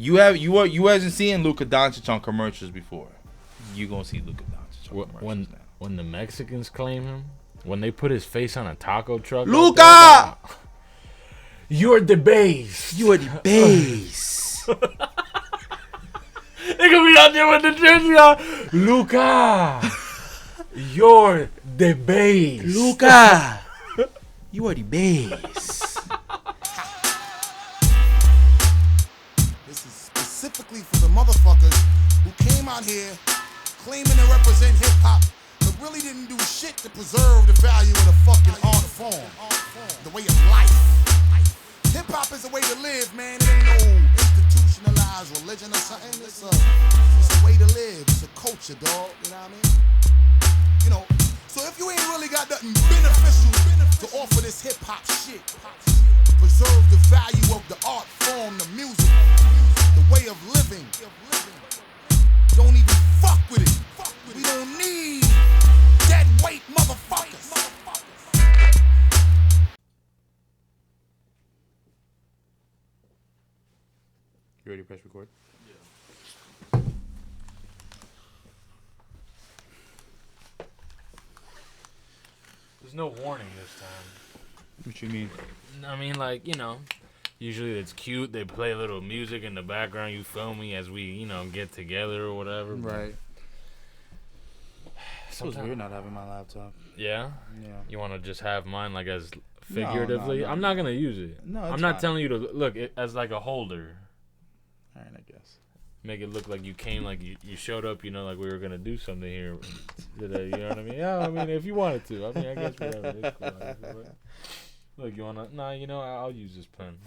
You hasn't seen Luka Doncic on commercials before. You gonna see Luka Doncic on commercials now. When the Mexicans claim him, when they put his face on a taco truck, Luka, you're the base. You are the base. They gonna be out there with the jersey on. Luka, you're the base. Luka, you are the base. This is specifically for the motherfuckers who came out here claiming to represent hip-hop, but really didn't do shit to preserve the value of the fucking art form, the way of life. Hip-hop is a way to live, man. It ain't no institutionalized religion or something. It's a way to live. It's a culture, dog. You know what I mean? You know, so if you ain't really got nothing beneficial to offer this hip-hop shit, preserve the value of the art form, the music, the way of living, don't even fuck with it. We don't need dead weight motherfuckers. You ready to press record? Yeah. There's no warning this time. What you mean? I mean, like, you know, usually it's cute. They play a little music in the background. You feel me as we, you know, get together or whatever. Right. It was weird not having my laptop. Yeah? Yeah. You want to just have mine, like, as figuratively? No. I'm not going to use it. No, I'm not telling you to look it as, like, a holder. All right, I guess. Make it look like you came, like you showed up, you know, like we were going to do something here today. You know what I mean? Yeah, I mean, if you wanted to. I mean, I guess whatever. It's cool. Look, you want to? Nah, you know, I'll use this pen.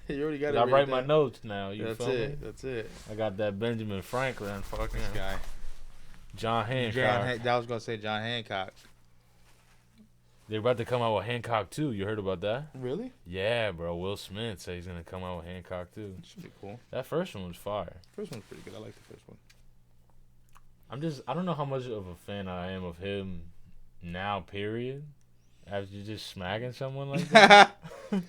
You already got it. I write my notes now. You That's feel it. me? That's it. I got that Benjamin Franklin fucking This guy. John Hancock. I was going to say John Hancock. They're about to come out with Hancock 2. You heard about that? Really? Yeah, bro. Will Smith said he's going to come out with Hancock 2. Should be cool. That first one was fire. First one's pretty good. I like the first one. I don't know how much of a fan I am of him now, period. After just smacking someone like that. That's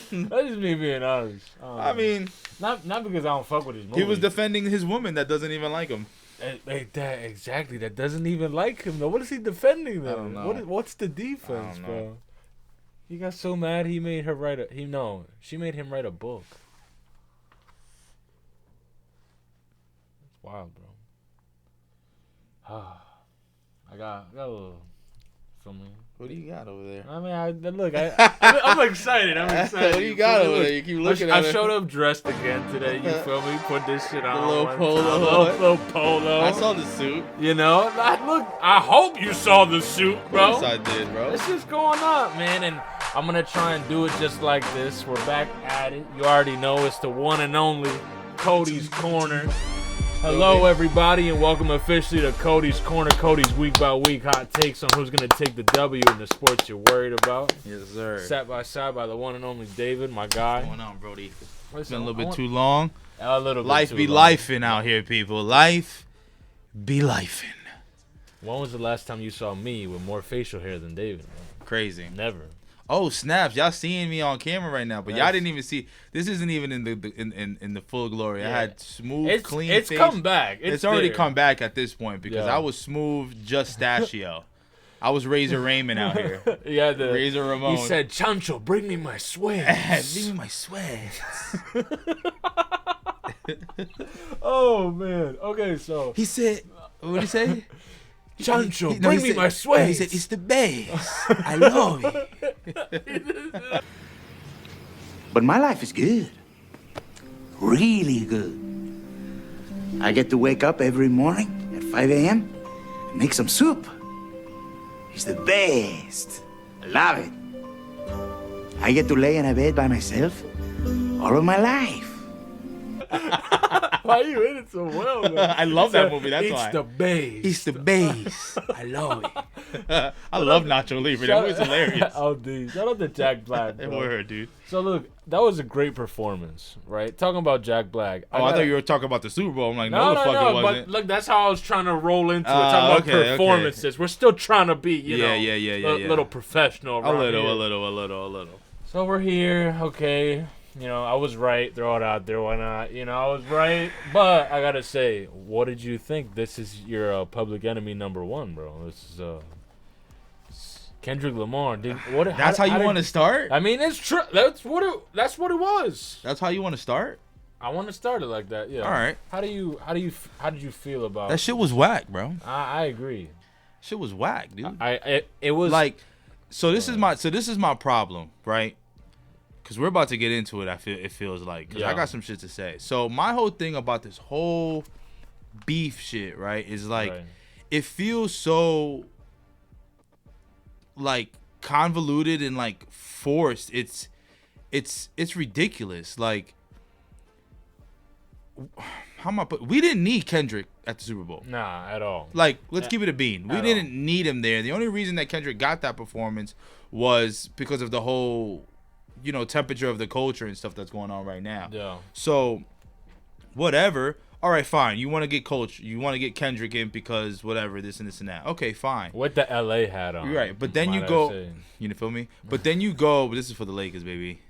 just me being honest. I mean, not because I don't fuck with his movies. He was defending his woman that doesn't even like him. Exactly. That doesn't even like him, though. What is he defending, though? I don't know. What's the defense, bro? He got so mad he made her write she made him write a book. It's wild, bro. I got a little something. What do you got over there? I mean, I'm excited. I'm excited. What do you got over there? You keep looking at it. I showed up dressed again today. You feel me? Put this shit on. The little polo. Little polo. I saw the suit. You know? I hope you saw the suit, bro. Yes, I did, bro. This is going on, man. And I'm going to try and do it just like this. We're back at it. You already know it's the one and only Cody's Corner. Hello, everybody, and welcome officially to Cody's Corner. Cody's week-by-week hot takes on who's going to take the W in the sports you're worried about. Yes, sir. Sat by side by the one and only David, my guy. What's going on, Brody? It's been a little bit too too long. A little bit Life too be long. lifing out here, people. Life be lifing. When was the last time you saw me with more facial hair than David? Crazy. Never. Oh, snaps. Y'all seeing me on camera right now, but Yes. y'all didn't even see. This isn't even in the full glory. I Yeah. had smooth, clean It's face. come back. It's already there. come back at this point because Yeah. I was smooth justachio. I was Razor Raymond out here. Yeah, Razor Ramon. He said, Chancho, bring me my sweats. Give me my sweats. Oh, man. Okay, so. He said, what did he say? Chancho, No, bring he me said- my sweats. He said, it's the best. I love it. But my life is good. Really good. I get to wake up every morning at 5 a.m. and make some soup. It's the best. I love it. I get to lay in a bed by myself all of my life. Why you in it so well, man? I love that movie. That's why. It's the base. It's the base. I love it. I love Nacho Libre. That was hilarious. Oh, dude. Shout out to Jack Black, bro. Word, dude. So, look, that was a great performance, right? Talking about Jack Black. Oh, I thought you were talking about the Super Bowl. I'm like, no, the fuck it wasn't. But look, that's how I was trying to roll into it. Talking about performances. We're still trying to be, you know, yeah. little professional. A little. So we're here, okay. I was right. Throw it out there. Why not? I was right. But I gotta say, what did you think? This is your Public Enemy #1, bro. This is Kendrick Lamar. That's how you want to start? I mean, it's true. That's what it was. That's how you want to start? I want to start it like that. Yeah. All right. How did you feel about that? Shit was whack, bro. I agree. Shit was whack, dude. It was like. So this is my problem, right? Because we're about to get into it. It feels like because I got some shit to say. So my whole thing about this whole beef shit, right, is like it feels so like convoluted and like forced. It's ridiculous. Like, we didn't need Kendrick at the Super Bowl. Nah, at all. Like, let's keep it a bean. We didn't need him there. The only reason that Kendrick got that performance was because of the whole, temperature of the culture and stuff that's going on right now. Yeah. So, whatever. All right, fine. You want to get you want to get Kendrick in because whatever, this and this and that. Okay, fine. With the LA hat on. You're right. But then you go, you feel me? But then you go, but this is for the Lakers, baby.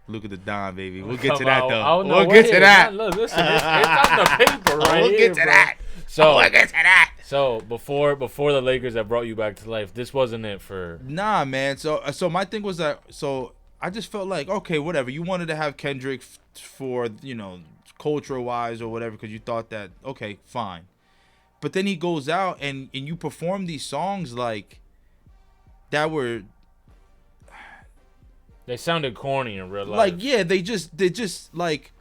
Look at the Don, baby. We'll get to that, though. We'll get to that. Look, listen, it's on the paper right We'll get to that. So, we'll get to that. So, before the Lakers that brought you back to life, this wasn't it for... Nah, man. So my thing was that... So, I just felt like, okay, whatever. You wanted to have Kendrick for, culture-wise or whatever because you thought that, okay, fine. But then he goes out and you perform these songs like that were... They sounded corny in real life. Like, yeah, they just like,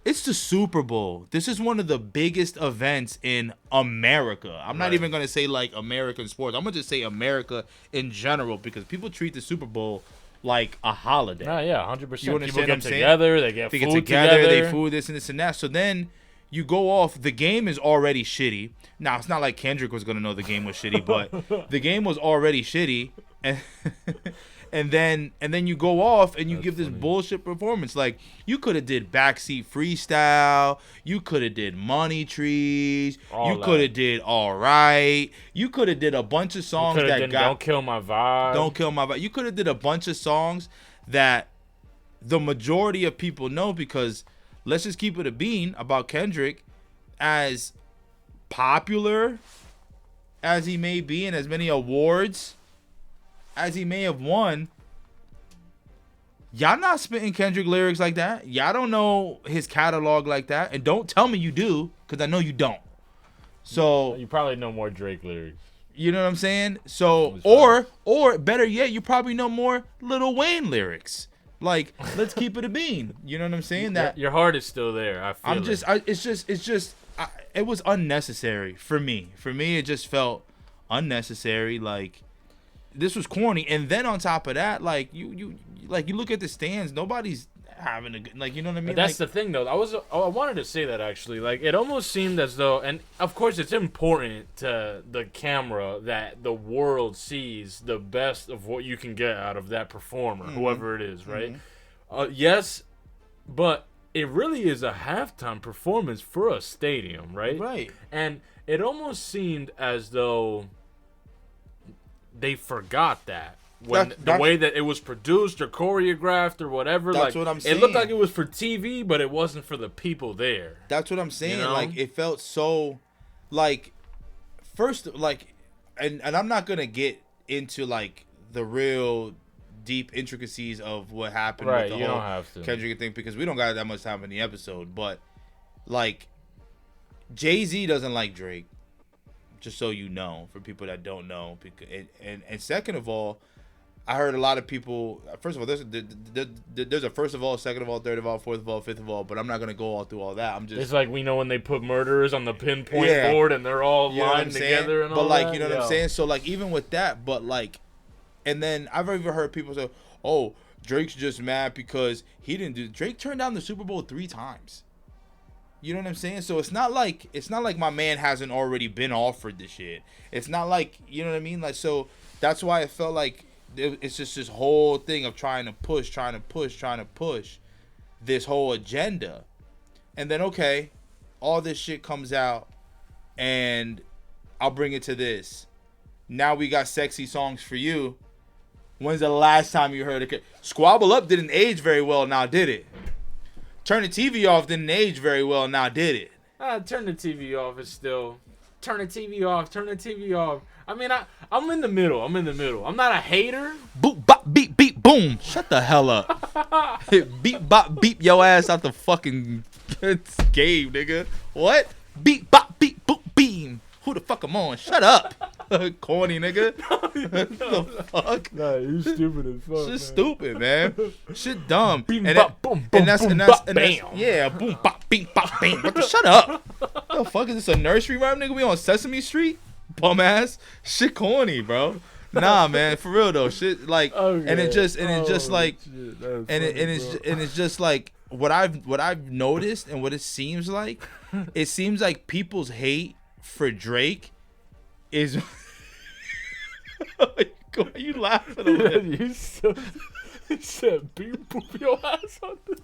it's the Super Bowl. This is one of the biggest events in America. I'm not even going to say like American sports. I'm going to just say America in general because people treat the Super Bowl like a holiday. Yeah, 100%. You People get together, they get food together. They food this and this and that. So then you go off. The game is already shitty. Now, it's not like Kendrick was going to know the game was shitty, but the game was already shitty. And then you go off and you give this bullshit performance. Like, you could have did Backseat Freestyle. You could have did Money Trees. You could have did All Right. You could have did a bunch of songs that got... Don't Kill My Vibe. Don't Kill My Vibe. You could have did a bunch of songs that the majority of people know because, let's just keep it a bean about Kendrick, as popular as he may be and as many awards as he may have won, y'all not spitting Kendrick lyrics like that. Y'all don't know his catalog like that. And don't tell me you do, because I know you don't. So you probably know more Drake lyrics. You know what I'm saying? So, or better yet, you probably know more Lil Wayne lyrics. Like, let's keep it a bean. You know what I'm saying? That your heart is still there. I feel it was unnecessary for me. For me, it just felt unnecessary. Like, this was corny, and then on top of that, like you look at the stands, nobody's having a good, like, you know what I mean? But that's the thing, though. I wanted to say that actually. Like, it almost seemed as though, and of course, it's important to the camera that the world sees the best of what you can get out of that performer, whoever it is, right? Yes, but it really is a halftime performance for a stadium, right? Right. And it almost seemed as though they forgot that when the way that it was produced or choreographed or whatever. That's like, what I'm saying. It looked like it was for TV, but it wasn't for the people there. That's what I'm saying. You know? Like, it felt so, like, first, like, and I'm not gonna get into like the real deep intricacies of what happened with the whole Kendrick thing because we don't got that much time in the episode. But like, Jay-Z doesn't like Drake. Just so you know, for people that don't know, and second of all, I heard a lot of people. First of all, there's a first of all, second of all, third of all, fourth of all, fifth of all. But I'm not gonna go all through all that. I'm just. It's like we know when they put murderers on the pinpoint board and they're all lined together and all that. But like, you know what I'm saying? So like, even with that, but like, and then I've even heard people say, "Oh, Drake's just mad because he didn't do." Drake turned down the Super Bowl 3 times. You know what I'm saying? So it's not like my man hasn't already been offered this shit. It's not like, you know what I mean? Like, so that's why it felt like it's just this whole thing of trying to push this whole agenda. And then, okay, all this shit comes out and I'll bring it to this. Now we got sexy songs for you. When's the last time you heard it? Squabble Up didn't age very well now, did it? Turn the TV Off didn't age very well now, did it? Turn the TV Off is still... Turn the TV off. I mean, I'm in the middle. I'm not a hater. Boop, bop, beep, beep, boom. Shut the hell up. Beep, bop, beep your ass out the fucking game, nigga. What? Beep, bop, beep, boop, beam. Who the fuck am on? Shut up. Corny, nigga. What the fuck? Nah, you stupid as fuck. Shit stupid, man. Shit dumb. Beam, and bop, boom, boom, that's boom, bop, bam. Yeah, boom, bop, beam, bop, bam. What the? Shut up. What the fuck is this, a nursery rhyme, nigga? We on Sesame Street? Bum ass. Shit corny, bro. Nah, man, for real though. Shit like, okay. and it's just like, it's just like what I've noticed and what it seems like people's hate for Drake is. Why are you laughing over there? You said beep boop your ass on this.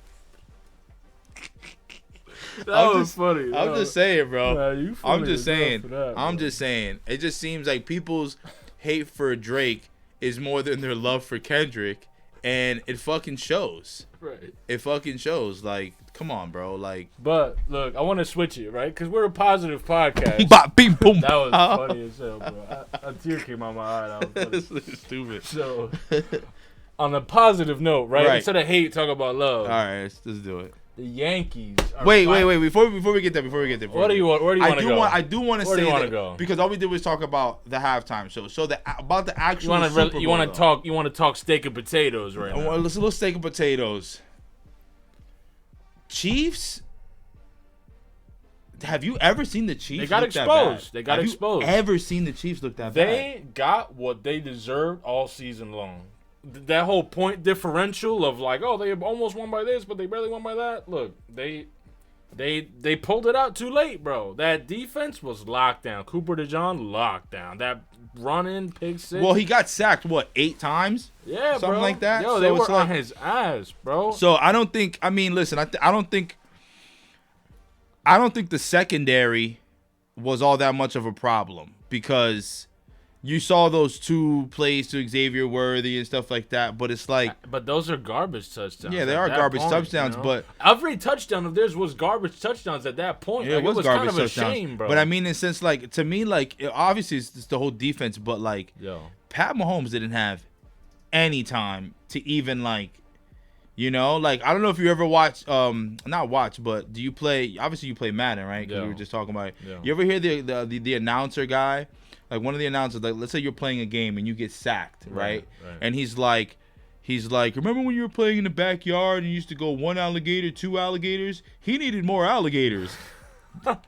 That was funny. I'm just saying, bro. Nah, I'm just saying. It just seems like people's hate for Drake is more than their love for Kendrick, and it fucking shows. Right. It fucking shows. Like, come on, bro. Like. But look, I want to switch it, right? Because we're a positive podcast. Bop, beep, boom. That was funny as hell, bro. A tear came out my eye. That was funny. Stupid. So, on a positive note, right? Instead of hate, talk about love. All right, let's do it. The Yankees. Wait. Before we get there. Where do you want to go? I do want to say that because all we did was talk about the halftime show. So about the actual Super Bowl. You want to talk steak and potatoes right now? Let's a little steak and potatoes. Chiefs. Have you ever seen the Chiefs? They got exposed. Have you ever seen the Chiefs look that bad? They got what they deserved all season long. That whole point differential of like, oh, they almost won by this, but they barely won by that. Look, they pulled it out too late, bro. That defense was locked down. Cooper DeJean locked down. That run-in pick six. Well, he got sacked 8 times? Yeah, something bro. like that. Yo, so they were on his ass, bro. So I don't think. I mean, listen. I don't think the secondary was all that much of a problem because. You saw those 2 plays to Xavier Worthy and stuff like that, but it's like... But those are garbage touchdowns. Yeah, they are garbage touchdowns, but... Every touchdown of theirs was garbage touchdowns at that point. Yeah, like, it was garbage kind of touchdowns. A shame, bro. But I mean, in a sense, like, to me, like, obviously it's the whole defense, but, like, Pat Mahomes didn't have any time to even, like, you know? Like, I don't know if you ever watch... not watch, but do you play... Obviously, you play Madden, right? Because we were just talking about it. Yeah. You ever hear the announcer guy... Like one of the announcers, like let's say you're playing a game and you get sacked, right? And he's like, remember when you were playing in the backyard and you used to go 1 alligator, 2 alligators? He needed more alligators. Patrick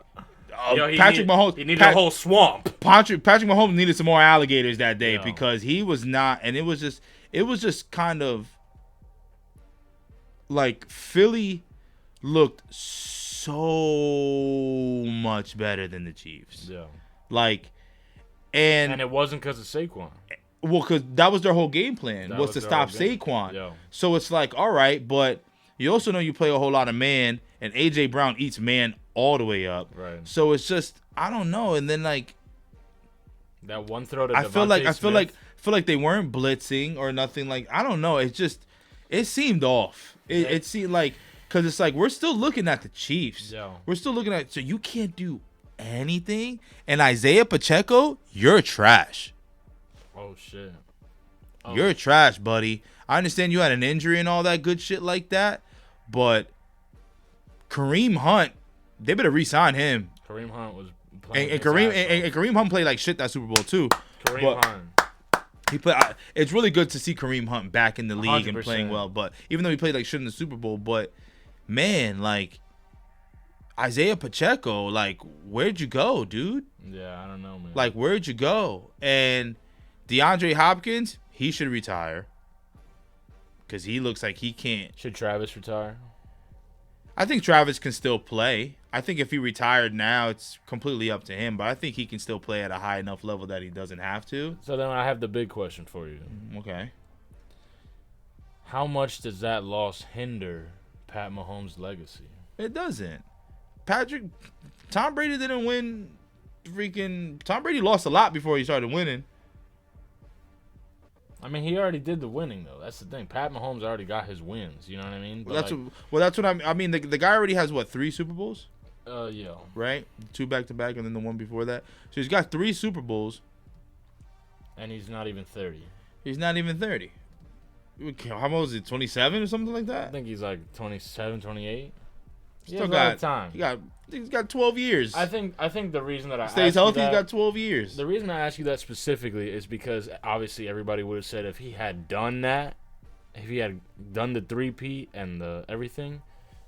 Mahomes. He needed a whole swamp. Patrick Mahomes needed some more alligators that day because he was not, and it was just kind of like Philly looked so much better than the Chiefs. Yeah. Like. And it wasn't because of Saquon. Well, because that was their whole game plan was to stop Saquon. Yeah. So it's like, all right, but you also know you play a whole lot of man, and A.J. Brown eats man all the way up. Right. So it's just, I don't know. And then like that one throw to I feel like they weren't blitzing or nothing. Like I don't know. It seemed off. It seemed like because it's like we're still looking at the Chiefs. Yeah. We're still looking at so you can't do anything, and Isaiah Pacheco, you're trash. Oh shit. You're trash, buddy. I understand you had an injury and all that good shit like that, but Kareem Hunt, they better re-sign him. Kareem Hunt was playing and Kareem Hunt played like shit that Super Bowl too. Hunt. He played. It's really good to see Kareem Hunt back in the league 100%. And playing well. But even though he played like shit in the Super Bowl, but man, like. Isaiah Pacheco, like, where'd you go, dude? Yeah, I don't know, man. Like, where'd you go? And DeAndre Hopkins, he should retire. Because he looks like he can't. Should Travis retire? I think Travis can still play. I think if he retired now, it's completely up to him. But I think he can still play at a high enough level that he doesn't have to. So then I have the big question for you. Okay. How much does that loss hinder Pat Mahomes' legacy? It doesn't. Tom Brady didn't win. Tom Brady lost a lot before he started winning. I mean, he already did the winning though. That's the thing. Pat Mahomes already got his wins. You know what I mean? But that's what I mean. The guy already has what, 3 Super Bowls? Yeah. Right, 2 back-to-back, and then the one before that. So he's got 3 Super Bowls. And he's not even 30. He's not even 30. How old is he? 27 or something like that? I think he's like 27, 28. Still got time. He's got 12 years. I think the reason that I stays healthy, he's got 12 years. The reason I ask you that specifically is because obviously everybody would have said if he had done that, if he had done the 3-peat and the everything,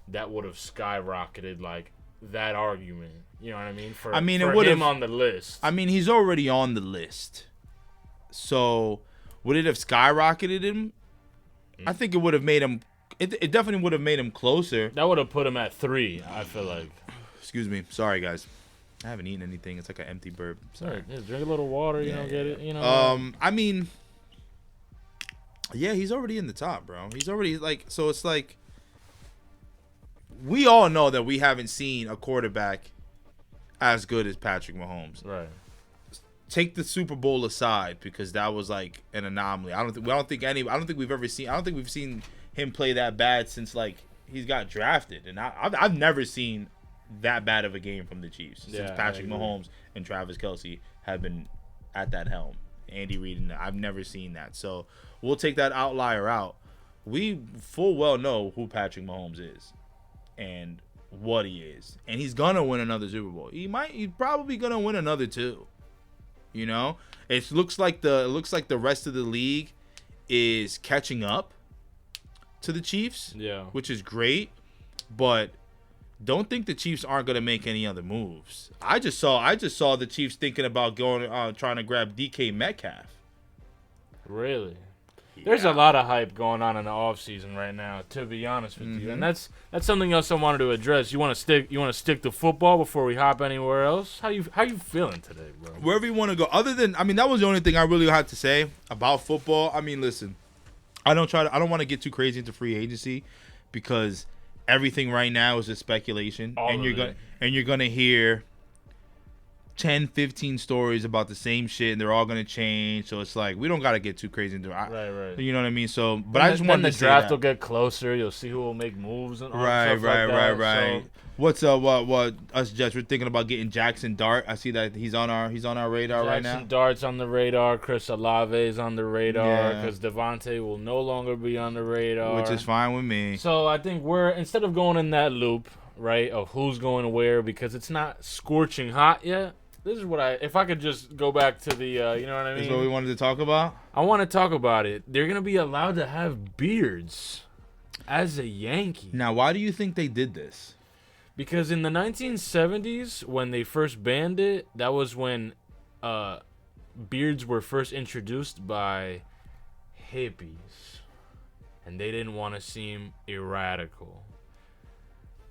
that would have skyrocketed like that argument. You know what I mean? For it would him on the list. I mean, he's already on the list. So would it have skyrocketed him? I think it would have made him. It definitely would have made him closer. That would have put him at 3. I feel like. Excuse me. Sorry, guys. I haven't eaten anything. It's like an empty burp. Sorry. Just drink a little water. You know, get it. You know. I mean, yeah, he's already in the top, bro. He's already like. So it's like. We all know that we haven't seen a quarterback as good as Patrick Mahomes. Right. Take the Super Bowl aside because that was like an anomaly. I don't think we've seen him play that bad since like he's got drafted, and I've never seen that bad of a game from the Chiefs since Patrick Mahomes and Travis Kelce have been at that helm. Andy Reid, and I've never seen that. So we'll take that outlier out. We full well know who Patrick Mahomes is and what he is, and he's gonna win another Super Bowl. He's probably gonna win another 2. You know, it looks like the rest of the league is catching up to the Chiefs, which is great. But don't think the Chiefs aren't going to make any other moves. I just saw the Chiefs thinking about trying to grab DK Metcalf. Really? Yeah. There's a lot of hype going on in the offseason right now, to be honest with you. And that's something else I wanted to address. You want to stick to football before we hop anywhere else? How you feeling today, bro? Wherever you want to go. Other than, that was the only thing I really had to say about football. I mean, listen, I don't want to get too crazy into free agency because everything right now is just speculation. You're going to hear 10, 15 stories about the same shit, and they're all gonna change. So it's like we don't gotta get too crazy into it. Right. You know what I mean? So, but I just wanted to say the draft will get closer. You'll see who will make moves and right. So, What's what us Jets? We're thinking about getting Jackson Dart. I see that he's on our radar right now. Jackson Dart's on the radar. Chris Olave's on the radar because Devontae will no longer be on the radar, which is fine with me. So I think instead of going in that loop, right, of who's going where because it's not scorching hot yet. This is what if I could just go back to the, you know what I mean? This is what we wanted to talk about? I want to talk about it. They're going to be allowed to have beards as a Yankee. Now, why do you think they did this? Because in the 1970s, when they first banned it, that was when beards were first introduced by hippies. And they didn't want to seem irradical.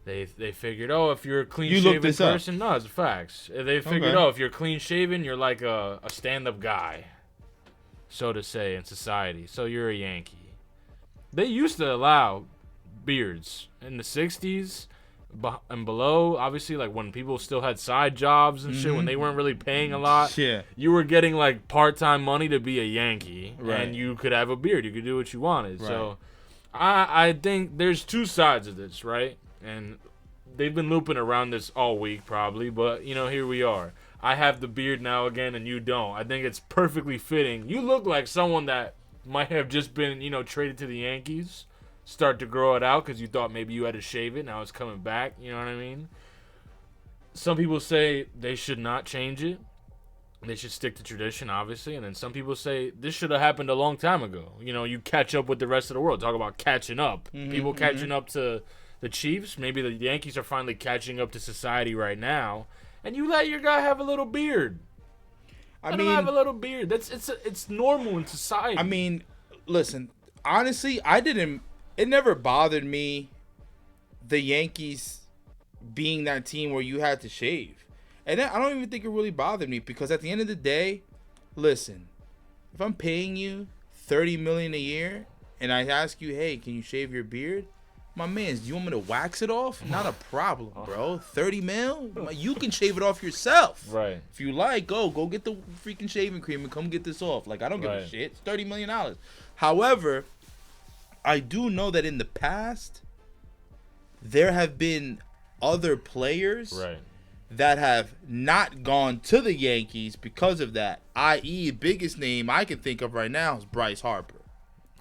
They figured, if you're a clean-shaven person... No, it's facts. They figured, if you're clean-shaven, you're like a stand-up guy, so to say, in society. So you're a Yankee. They used to allow beards in the 60s and below. Obviously, like when people still had side jobs and shit, when they weren't really paying a lot, you were getting like part-time money to be a Yankee, and you could have a beard. You could do what you wanted. Right. So I think there's 2 sides of this, right? And they've been looping around this all week probably, but, here we are. I have the beard now again, and you don't. I think it's perfectly fitting. You look like someone that might have just been, traded to the Yankees, start to grow it out because you thought maybe you had to shave it. Now it's coming back. You know what I mean? Some people say they should not change it. They should stick to tradition, obviously. And then some people say this should have happened a long time ago. You catch up with the rest of the world. Talk about catching up. People catching up to the Chiefs, maybe the Yankees are finally catching up to society right now, and you let your guy have a little beard. Let him have a little beard. It's normal in society. I mean, listen, honestly, it never bothered me, the Yankees being that team where you had to shave. And I don't even think it really bothered me because at the end of the day, listen, if I'm paying you $30 million a year and I ask you, hey, can you shave your beard? My man, do you want me to wax it off? Not a problem, bro. 30 mil? You can shave it off yourself. Right. If you like, go get the freaking shaving cream and come get this off. Like, I don't give a shit. It's $30 million. However, I do know that in the past, there have been other players that have not gone to the Yankees because of that. I.e., the biggest name I can think of right now is Bryce Harper.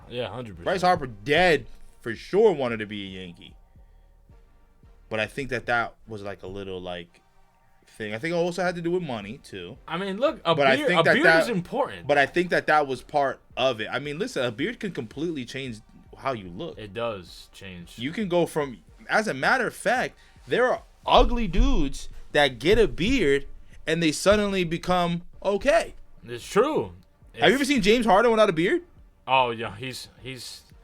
Yeah, 100%. Bryce Harper dead for sure wanted to be a Yankee. But I think that was like a little like thing. I think it also had to do with money too. I mean, look, a beard is important. But I think that was part of it. I mean, listen, a beard can completely change how you look. It does change. You can go from, as a matter of fact, there are ugly dudes that get a beard and they suddenly become okay. It's true. Have you ever seen James Harden without a beard? Oh yeah, he's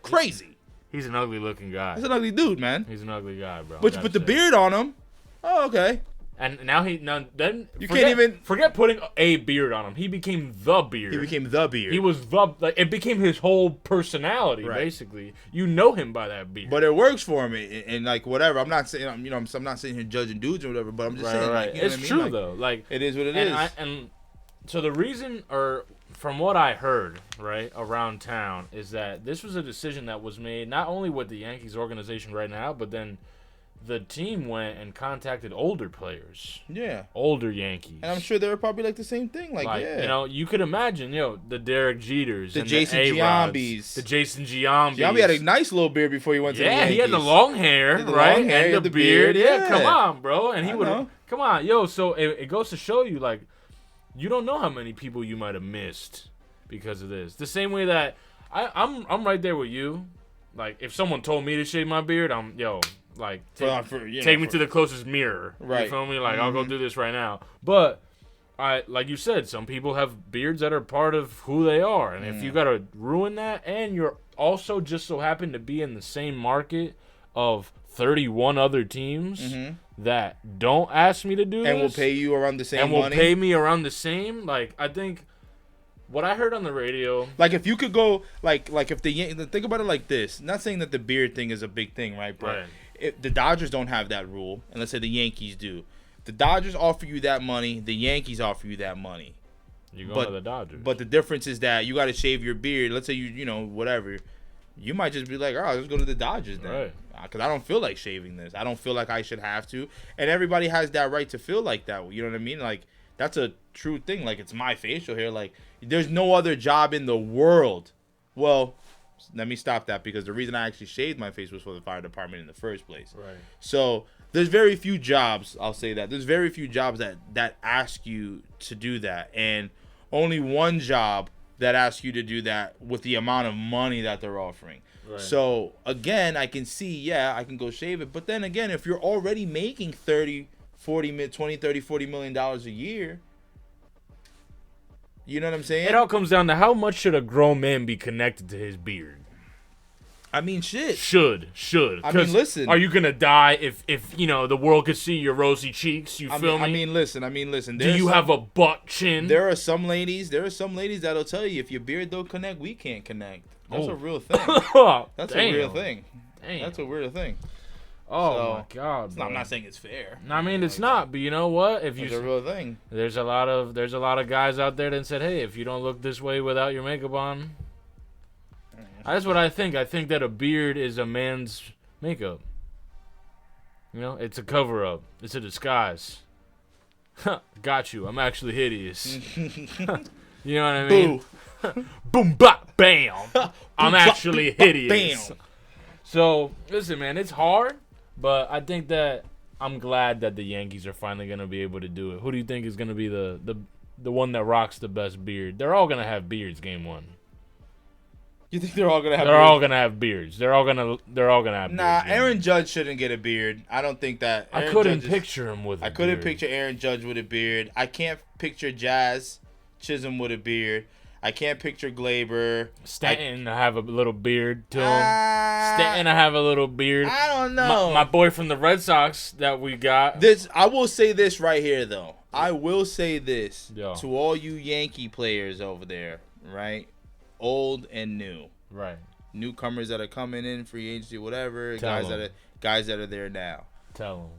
crazy. He's an ugly looking guy. He's an ugly dude, man. He's an ugly guy, bro. But the beard on him, oh okay. And now then you can't even forget putting a beard on him. He became the beard. He became the beard. He was it became his whole personality basically. You know him by that beard. But it works for him and like whatever. I'm not saying I'm not sitting here judging dudes or whatever. But I'm just saying like, it's true though. Like it is what it is. And so the reason, or from what I heard around town, is that this was a decision that was made not only with the Yankees organization right now, but then the team went and contacted older players. Yeah. Older Yankees. And I'm sure they were probably like the same thing. Like yeah. You could imagine, the Derek Jeters. The Jason Giambis. The Jason Giambis. Giambi had a nice little beard before he went to the Yankees. Yeah, he had the long hair, right? Long hair, and the beard. Yeah, come on, bro. And he would, come on, so it goes to show you, like, you don't know how many people you might have missed because of this. The same way that I'm right there with you. Like, if someone told me to shave my beard, take me to the closest mirror. Right. You feel me? Like, I'll go do this right now. But, like you said, some people have beards that are part of who they are. And if you got to ruin that, and you're also just so happen to be in the same market of 31 other teams that don't ask me to do this. And will pay you around the same money. And will pay me around the same. Like, I think what I heard on the radio. Like, if you could go, like if think about it like this. Not saying that the beard thing is a big thing, right? But if the Dodgers don't have that rule, and let's say the Yankees do. The Dodgers offer you that money. The Yankees offer you that money. You go to the Dodgers. But the difference is that you got to shave your beard. Let's say whatever. You might just be like, all right, let's go to the Dodgers then. Right. Because I don't feel like shaving this. I don't feel like I should have to. And everybody has that right to feel like that. You know what I mean? Like, that's a true thing. Like, it's my facial hair. Like, there's no other job in the world. Well, let me stop that, because the reason I actually shaved my face was for the fire department in the first place. Right. So there's very few jobs, I'll say that. There's very few jobs that ask you to do that. And only one job that asks you to do that with the amount of money that they're offering. Right. So, again, I can see, I can go shave it. But then again, if you're already making $30 million a year, you know what I'm saying? It all comes down to how much should a grown man be connected to his beard. I mean, shit. Should. I mean, listen. Are you gonna die if the world could see your rosy cheeks? You feel me? I mean, listen. Do you have a butt chin? There are some ladies that'll tell you, if your beard don't connect, we can't connect. That's a real thing. That's a real thing. Damn. That's a weird thing. Oh my God! I'm not saying it's fair. I mean, it's not. But you know what? It's a real thing. There's a lot of guys out there that said, "Hey, if you don't look this way without your makeup on." That's what I think. I think that a beard is a man's makeup. It's a cover-up. It's a disguise. Got you. I'm actually hideous. You know what I mean? Boom, bop, bam. I'm actually hideous. Bam. So, listen, man, it's hard, but I think that I'm glad that the Yankees are finally going to be able to do it. Who do you think is going to be the one that rocks the best beard? They're all going to have beards game one. You think they're all gonna have? They're all gonna have beards. They're all gonna have. Nah, beards, Aaron Judge shouldn't get a beard. I don't think that. I couldn't picture him with. I couldn't picture Aaron Judge with a beard. I can't picture Jazz Chisholm with a beard. I can't picture Glaber. Stanton to have a little beard to him. Stanton to have a little beard. I don't know. My boy from the Red Sox that we got. I will say this right here though. I will say this to all you Yankee players over there, right? Old and new. Right. newcomers that are coming in, free agency, whatever, Tell guys that are there now. Tell them.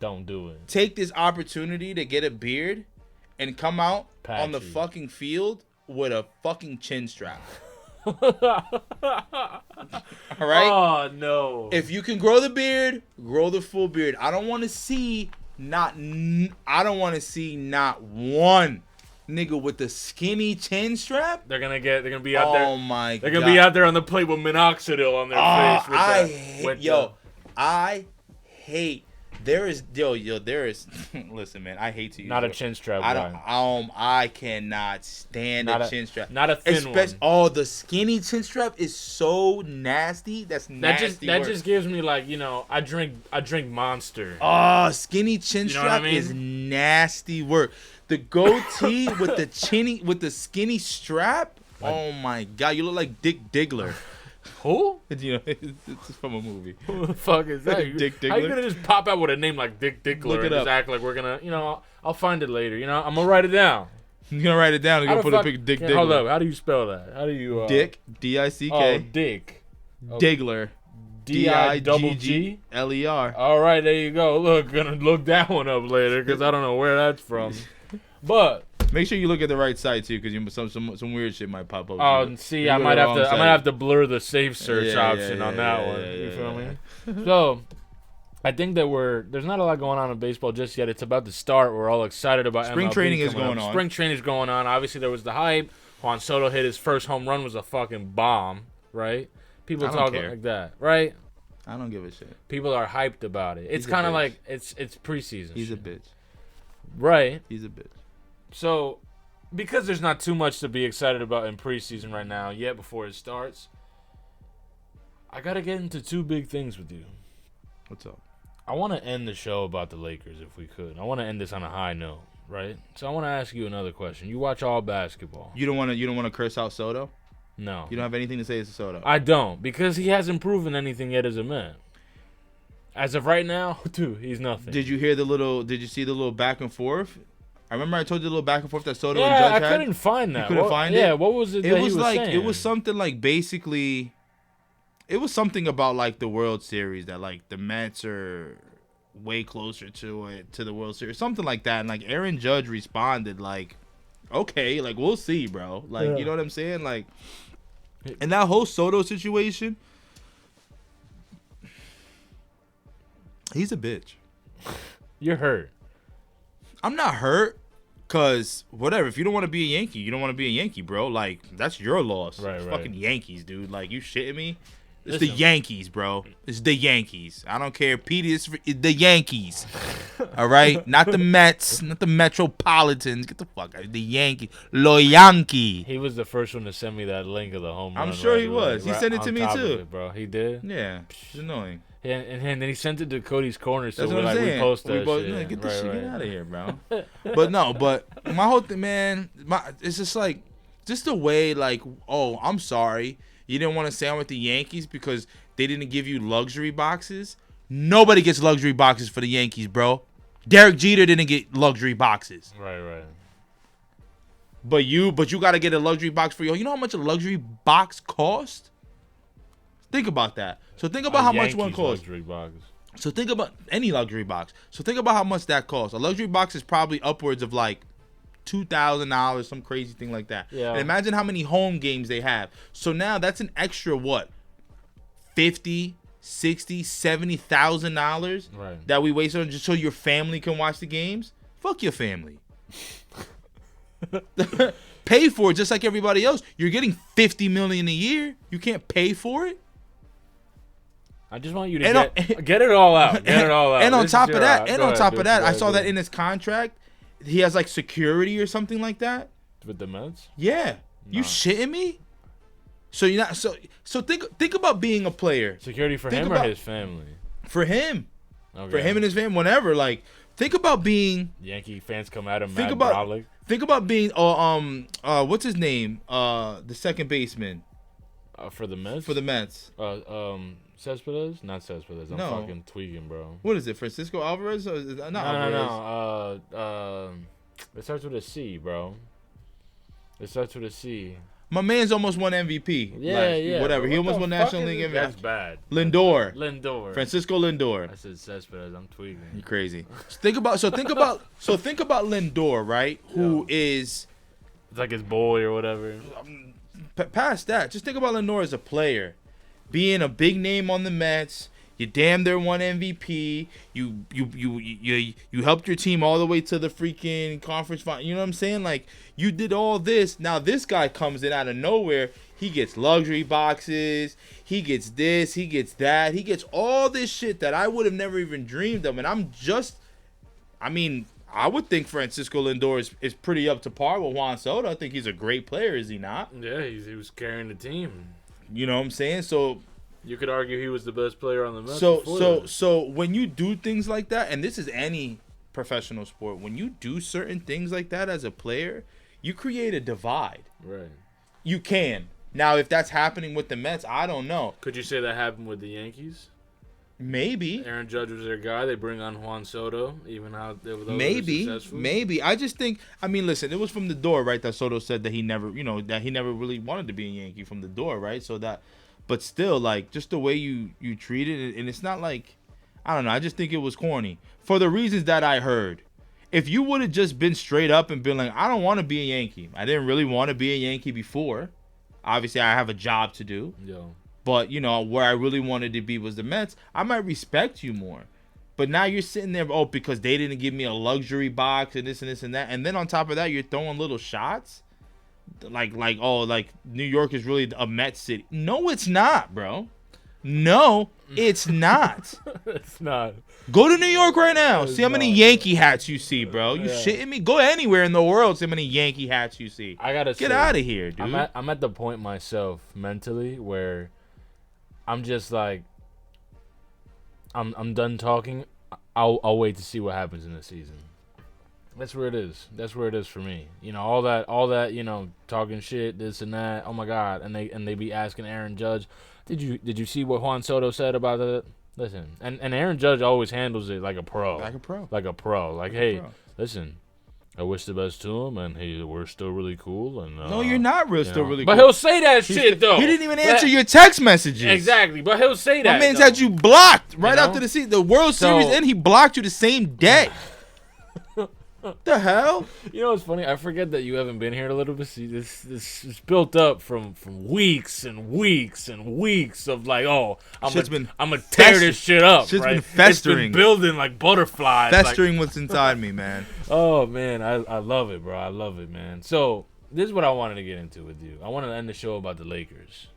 Don't do it. Take this opportunity to get a beard and come out Patchy. on the fucking field with a fucking chin strap. All right? Oh, no. If you can grow the beard, grow the full beard. I don't want to see not one nigga with the skinny chin strap. They're gonna be out there. Oh my god. They're gonna be out there on the plate with minoxidil on their face. I hate. There is. Listen, man. I hate to use. Not a chin strap guy. I cannot stand a chin strap. Not a thin one. Oh, the skinny chin strap is so nasty. That's nasty. That just gives me like, you know, I drink Monster. Oh, skinny chin strap is nasty work. The goatee with the skinny strap. Oh my god, you look like Dick Diggler. Who? You know, it's from a movie. Who the fuck is that? Dick Diggler. How you gonna just pop out with a name like Dick Diggler Look it and up. just act like we're gonna, you know, I'll find it later. You know, I'm gonna write it down. You're gonna write it down and you're gonna put a pic Dick Diggler. Hold up, how do you spell that? How do you Dick Dick Oh, Dick Diggler. Diggler. All right, there you go. Look, gonna look that one up later because I don't know where that's from. But make sure you look at the right site too, because some weird shit might pop up. Oh, see, I might have to blur the safe search option on that one. You feel me? So, I think that there's not a lot going on in baseball just yet. It's about to start. We're all excited about spring MLB training is going on. Spring training is going on. Obviously, there was the hype. Juan Soto hit his first home run, was a fucking bomb, right? People talking like that, right? I don't give a shit. People are hyped about it. It's kind of like it's preseason. He's a bitch. Right. He's a bitch. So, because there's not too much to be excited about in preseason right now yet before it starts, I got to get into two big things with you. What's up? I want to end the show about the Lakers if we could. I want to end this on a high note, right? So I want to ask you another question. You watch all basketball. You don't want to curse out Soto? No. You don't have anything to say to Soto? I don't, because he hasn't proven anything yet as a man. As of right now, dude, he's nothing. Did you see the little back and forth? I remember I told you the little back and forth that Soto and Judge had. Yeah, I couldn't find that. You couldn't find it? Yeah, what was it that he was saying? It was something like basically, it was something about like the World Series that like the Mets are way closer to the World Series, something like that. And like Aaron Judge responded like, okay, like we'll see, bro. Like, you know what I'm saying? Like, and that whole Soto situation, he's a bitch. You're hurt. I'm not hurt, cause whatever. If you don't want to be a Yankee, you don't want to be a Yankee, bro. Like that's your loss. Right. Fucking Yankees, dude. Like you shitting me? It's Listen. the Yankees, bro. It's the Yankees. I don't care. Pete is the Yankees. All right, not the Mets, not the Metropolitans. Get the fuck out. The Yankees. Lo Yankee. He was the first one to send me that link of the home run. I'm sure he was. He sent it to me too, it, bro. He did. Yeah, it's annoying. Yeah, and then he sent it to Cody's Corner, so That's what I'm saying. We post that shit. No, get this shit get out of here, bro. But my whole thing, man, it's just like, just the way, like, oh, I'm sorry, you didn't want to sign with the Yankees because they didn't give you luxury boxes. Nobody gets luxury boxes for the Yankees, bro. Derek Jeter didn't get luxury boxes. Right. But you got to get a luxury box for you. You know how much a luxury box costs? Think about that. So think about how much one costs. Luxury box. So think about any luxury box. So think about how much that costs. A luxury box is probably upwards of like $2,000, some crazy thing like that. Yeah. And imagine how many home games they have. So now that's an extra what? $50,000, $60,000, $70,000 right. that we waste on just so your family can watch the games. Fuck your family. Pay for it just like everybody else. You're getting $50 million a year. You can't pay for it. I just want you to get it all out. Get it all out. And on top of that, I saw that in his contract, he has like security or something like that. With the Mets? Yeah. No. You shitting me? So you're not so think about being a player. Security for him or his family? For him. Okay. For him and his family, whenever. Like, think about being Yankee fans come at him. Think about being what's his name? The second baseman. For the Mets? For the Mets. Cespedes? Not Cespedes. I'm fucking tweaking, bro. What is it? Francisco Alvarez? Alvarez. No. It starts with a C, bro. It starts with a C. My man's almost won MVP. Yeah. Whatever. He almost won National League MVP. That's bad. Lindor. Francisco Lindor. I said Cespedes. I'm tweaking. You crazy. Think about Lindor, right? Who is it's like his boy or whatever. Past that, just think about Lindor as a player, being a big name on the Mets. You damn near won MVP. You helped your team all the way to the freaking conference final. You know what I'm saying? Like, you did all this. Now this guy comes in out of nowhere. He gets luxury boxes. He gets this. He gets that. He gets all this shit that I would have never even dreamed of. And I would think Francisco Lindor is pretty up to par with Juan Soto. I think he's a great player, is he not? Yeah, he was carrying the team. You know what I'm saying? So you could argue he was the best player on the Mets. So when you do things like that, and this is any professional sport, when you do certain things like that as a player, you create a divide. Right. You can. Now, if that's happening with the Mets, I don't know. Could you say that happened with the Yankees? Maybe. Aaron Judge was their guy. They bring on Juan Soto, even how they were successful. Maybe. I just think, listen, it was from the door, right, that Soto said that he never really wanted to be a Yankee from the door, right? So that, but still, like, just the way you treat it, and it's not like, I don't know, I just think it was corny. For the reasons that I heard. If you would have just been straight up and been like, I don't want to be a Yankee. I didn't really want to be a Yankee before. Obviously, I have a job to do. Yo. But, where I really wanted to be was the Mets. I might respect you more. But now you're sitting there, because they didn't give me a luxury box and this and this and that. And then on top of that, you're throwing little shots. Like New York is really a Mets city. No, it's not, bro. No, it's not. It's not. Go to New York right now. See how many Yankee hats you see, bro. You shitting me? Go anywhere in the world. See how many Yankee hats you see. I gotta get out of here, dude. I'm at the point myself mentally where I'm just like, I'm done talking. I'll wait to see what happens in the season. That's where it is. That's where it is for me. All that, talking shit, this and that. Oh my God, and they be asking Aaron Judge, did you see what Juan Soto said about it? Listen, and Aaron Judge always handles it like a pro. Like, hey, listen, I wish the best to him, and we're still really cool. And no, you're not still really cool. But he'll say that shit, though. He didn't even answer your text messages. Exactly, but he'll say that. My man's had you blocked right after the World Series, and he blocked you the same day. The hell? It's funny. I forget that you haven't been here a little bit. See, this is built up from weeks and weeks and weeks of like, I'm gonna tear this shit up. Shit's right? been festering. It's been building like butterflies. Festering what's inside me, man. Oh man, I love it, bro. I love it, man. So this is what I wanted to get into with you. I wanted to end the show about the Lakers.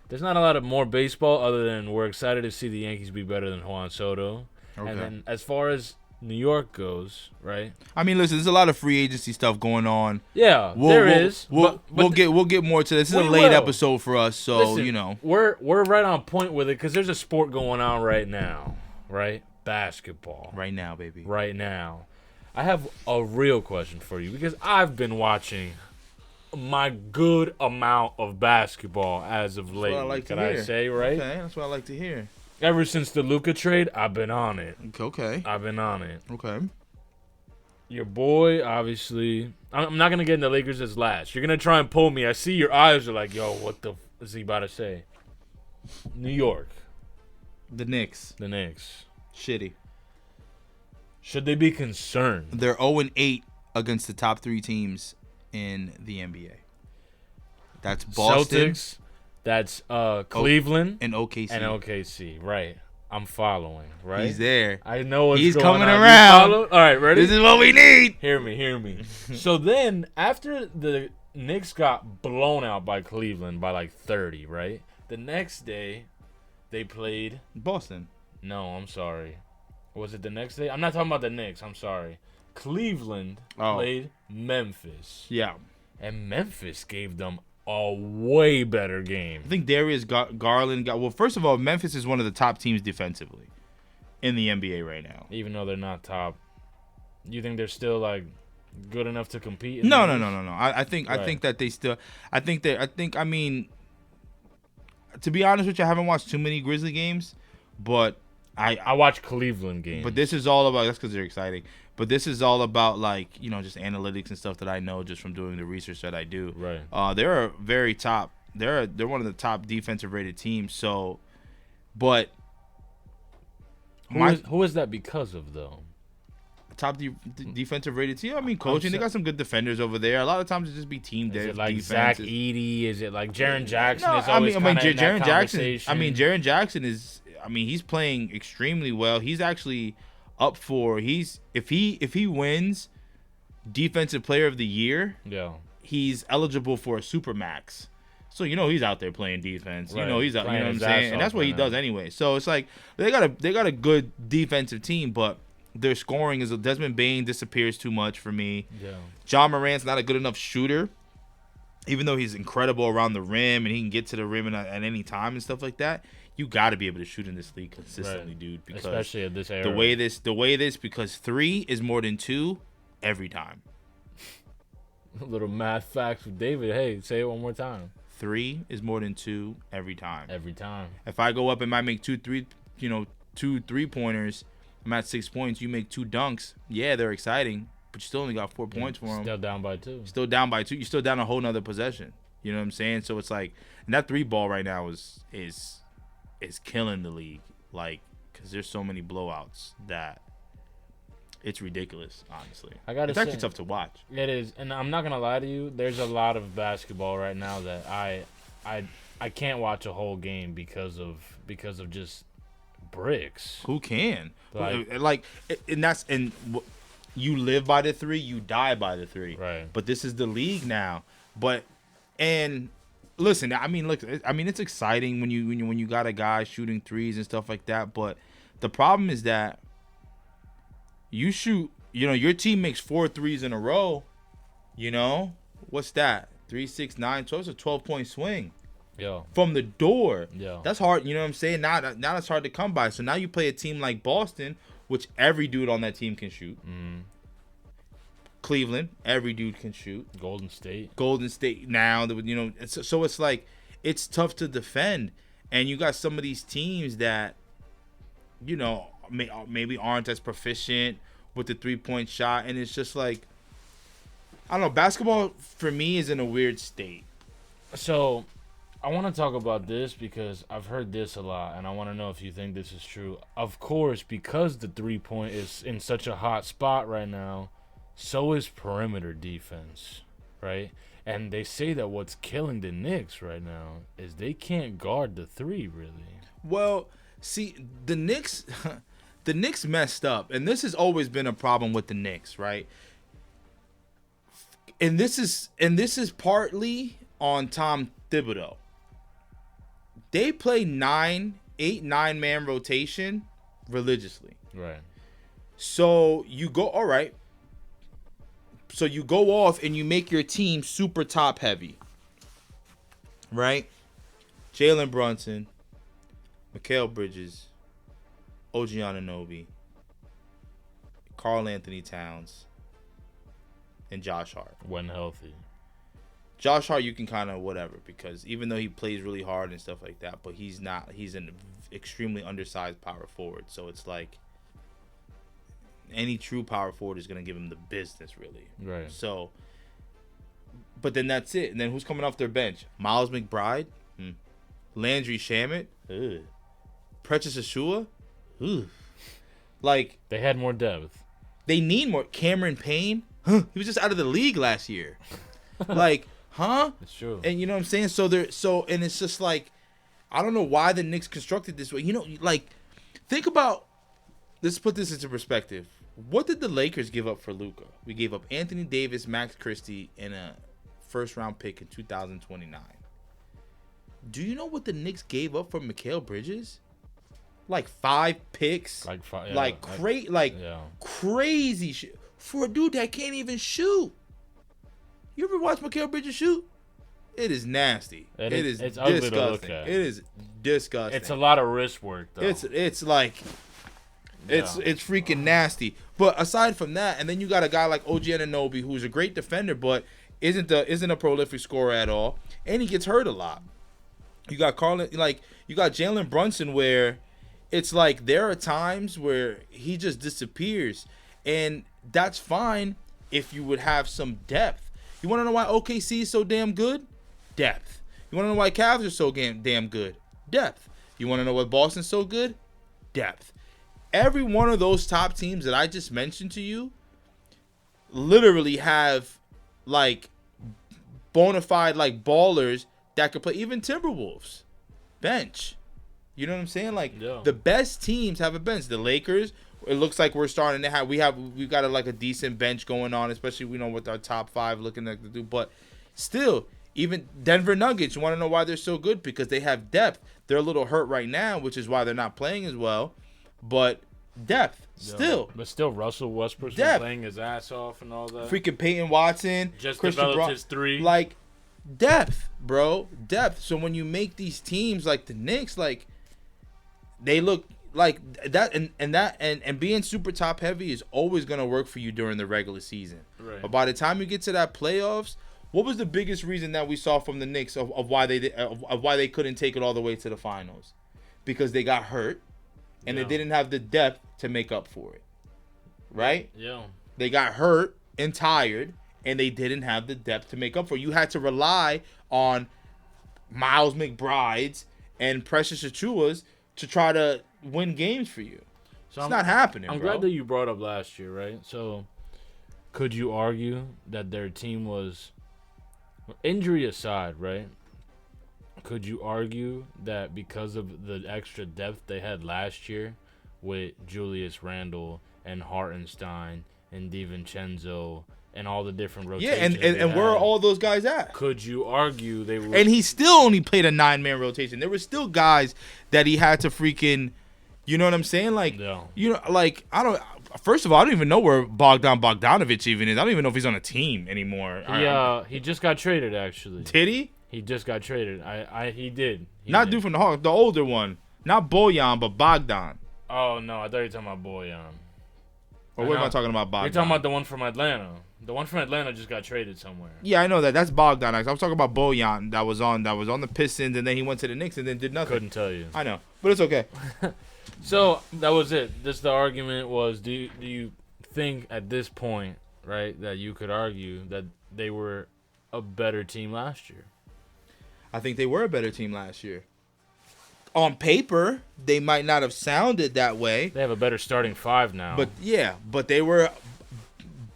There's not a lot of more baseball other than we're excited to see the Yankees be better than Juan Soto. Okay. And then as far as New York goes, right? Listen, there's a lot of free agency stuff going on. Yeah, there is. We'll get more to this. This is a late episode for us, so listen, we're right on point with it because there's a sport going on right now, right? Basketball. Right now, baby. Right now. I have a real question for you because I've been watching my good amount of basketball as of late. That's what I like to hear. I say, right? Okay, that's what I like to hear. Ever since the Luka trade, I've been on it. Okay. I've been on it. Okay. Your boy, obviously. I'm not going to get into Lakers as last. You're going to try and pull me. I see your eyes are like, yo, what the is he about to say? New York. The Knicks. Shitty. Should they be concerned? They're 0-8 against the top 3 teams in the NBA. That's Boston. Celtics. That's Cleveland and OKC. Right. I'm following, right? He's there. I know what's He's going coming on. around. All right, ready? This is what we need. Hear me. So then, after the Knicks got blown out by Cleveland by like 30, right? The next day, they played Boston. No, I'm sorry. Was it the next day? I'm not talking about the Knicks. I'm sorry. Cleveland played Memphis. Yeah. And Memphis gave them a way better game. I think Darius Garland got... Well, first of all, Memphis is one of the top teams defensively in the NBA right now. Even though they're not top. You think they're still, like, good enough to compete? No. I think that they still... I mean... To be honest with you, I haven't watched too many Grizzly games, but I watch Cleveland games. But this is all about, that's because they're exciting. But this is all about, like, you know, just analytics and stuff that I know just from doing the research that I do. Right. They're a very top. They're one of the top defensive rated teams. So, but who is that because of though? Top defensive rated team. I mean, coaching. They got some good defenders over there. A lot of times it just be team defense. Is it like defense. Zach Edey? Is it like Jaren Jackson? No, is always Jaren Jackson. Jaren Jackson is. I mean, he's playing extremely well. He's actually up for. If he wins Defensive Player of the Year, he's eligible for a Supermax. So you know he's out there playing defense. Right. You know he's out. You know what I'm saying, and that's what he does anyway. So it's like they got a good defensive team, but their scoring is Desmond Bane disappears too much for me. Yeah. John Morant's not a good enough shooter, even though he's incredible around the rim and he can get to the rim at any time and stuff like that. You got to be able to shoot in this league consistently, dude. Because especially at this era. The way it is, because 3 is more than 2 every time. A little math facts with David. Hey, say it one more time. 3 is more than 2 every time. Every time. If I go up and I make 2 3-pointers, I'm at 6 points. You make 2 dunks. Yeah, they're exciting, but you still only got 4 points for them. Still down by 2. Still down by 2. You're still down a whole nother possession. You know what I'm saying? So it's like, and that 3 ball right now is killing the league. Like, because there's so many blowouts that it's ridiculous. Honestly, it's actually tough to watch. It is, and I'm not gonna lie to you. There's a lot of basketball right now that I can't watch a whole game because of just bricks. Who can? You live by the 3, you die by the 3. Right. But this is the league now. And listen, it's exciting when you got a guy shooting threes and stuff like that. But the problem is that you shoot. You know, your team makes 4 threes in a row. You know, what's that? 3, 6, 9, 12. It's a 12-point swing. Yeah. From the door. Yeah. That's hard. You know what I'm saying? Now that's hard to come by. So now you play a team like Boston, which every dude on that team can shoot. Mm. Cleveland, every dude can shoot. Golden State now, you know, so it's like it's tough to defend, and you got some of these teams that, you know, maybe aren't as proficient with the 3-point shot, and it's just like, I don't know. Basketball for me is in a weird state. So, I want to talk about this because I've heard this a lot, and I want to know if you think this is true. Of course, because the 3-point is in such a hot spot right now, so is perimeter defense, right? And they say that what's killing the Knicks right now is they can't guard the 3, really. Well, see, the Knicks messed up, and this has always been a problem with the Knicks, right? And this is partly on Tom Thibodeau. They play 9-man rotation religiously. Right. So you go, all right. So you go off and you make your team super top heavy. Right? Jalen Brunson, Mikal Bridges, OG Anunoby, Karl Anthony Towns, and Josh Hart. When healthy. Josh Hart, you can kind of whatever, because even though he plays really hard and stuff like that, but he's an extremely undersized power forward. So it's like any true power forward is going to give him the business, really. Right. So, but then that's it. And then who's coming off their bench? Miles McBride? Landry Shamet? Ugh. Precious Achiuwa? Ugh. Like, they had more depth. They need more. Cameron Payne? Huh? He was just out of the league last year. Like, huh? It's true. And you know what I'm saying? And it's just like, I don't know why the Knicks constructed this way. You know, like, think about, let's put this into perspective. What did the Lakers give up for Luka? We gave up Anthony Davis, Max Christie, and a first-round pick in 2029. Do you know what the Knicks gave up for Mikal Bridges? Like 5 picks. Crazy shit. For a dude that can't even shoot. You ever watch Mikal Bridges shoot? It is nasty. It's disgusting. Ugly to look at. It is disgusting. It's a lot of wrist work, though. It's like... It's freaking nasty. But aside from that, and then you got a guy like OG Anunoby, who's a great defender, but isn't a prolific scorer at all, and he gets hurt a lot. You got Jalen Brunson, where it's like there are times where he just disappears, and that's fine if you would have some depth. You want to know why OKC is so damn good? Depth. You want to know why Cavs are so damn good? Depth. You want to know why Boston's so good? Depth. Every one of those top teams that I just mentioned to you literally have like bona fide like ballers that could play. Even Timberwolves bench. You know what I'm saying? Like the best teams have a bench. The Lakers, it looks like we're starting to have we've got a decent bench going on, especially with our top 5 looking like to do. But still, even Denver Nuggets, you want to know why they're so good? Because they have depth. They're a little hurt right now, which is why they're not playing as well. But depth, still. But still, Russell Westbrook's been playing his ass off and all that. Freaking Peyton Watson. Just developed his 3. Like, depth, bro. Depth. So when you make these teams like the Knicks, like, they look like that. And being super top heavy is always going to work for you during the regular season. Right. But by the time you get to that playoffs, what was the biggest reason that we saw from the Knicks of why they couldn't take it all the way to the finals? Because they got hurt. And they didn't have the depth to make up for it. Right? Yeah. They got hurt and tired, and they didn't have the depth to make up for it. You had to rely on Miles McBrides and Precious Achuas to try to win games for you. So it's not happening, I'm bro. glad that you brought up last year, right? So could you argue that their team was, injury aside, right? Could you argue that because of the extra depth they had last year with Julius Randle and Hartenstein and DiVincenzo and all the different rotations? Yeah, and where are all those guys at? Could you argue they were? And he still only played a 9-man rotation. There were still guys that he had to freaking, you know what I'm saying? Like, first of all, I don't even know where Bogdan Bogdanovic even is. I don't even know if he's on a team anymore. He just got traded, actually. Did he? He just got traded. He did. Not dude from the Hawks, the older one. Not Bojan, but Bogdan. Oh, no. I thought you were talking about Bojan. Or what am I talking about, Bogdan? You're talking about the one from Atlanta. The one from Atlanta just got traded somewhere. Yeah, I know that. That's Bogdan. I was talking about Bojan that was on the Pistons, and then he went to the Knicks and then did nothing. Couldn't tell you. I know, but it's okay. So that was it. The argument was: do you think at this point, right, that you could argue that they were a better team last year? I think they were a better team last year. On paper, they might not have sounded that way. They have a better starting 5 now. But they were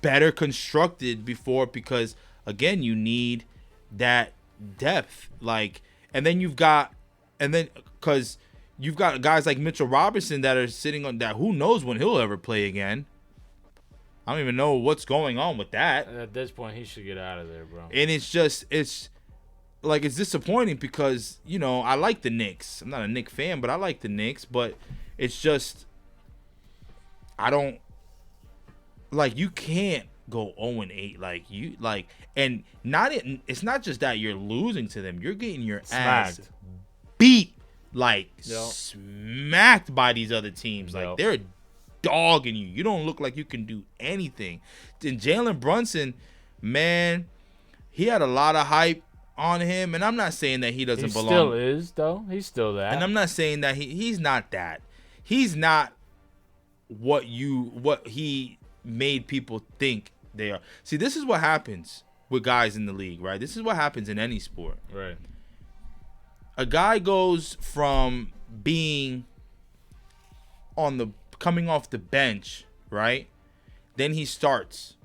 better constructed before because, again, you need that depth. Because you've got guys like Mitchell Robinson that are sitting on that. Who knows when he'll ever play again? I don't even know what's going on with that. At this point, he should get out of there, bro. And it's disappointing because, I like the Knicks. I'm not a Knicks fan, but I like the Knicks. But it's just, you can't go 0-8. It's not just that you're losing to them. You're getting your ass beat, smacked by these other teams. Like, they're dogging you. You don't look like you can do anything. And Jalen Brunson, man, he had a lot of hype on him, and I'm not saying that he doesn't belong. He still is, though. He's still that. And I'm not saying that he's not that. He's not what he made people think they are. See, this is what happens with guys in the league, right? This is what happens in any sport. Right. A guy goes from being coming off the bench, right? Then he starts.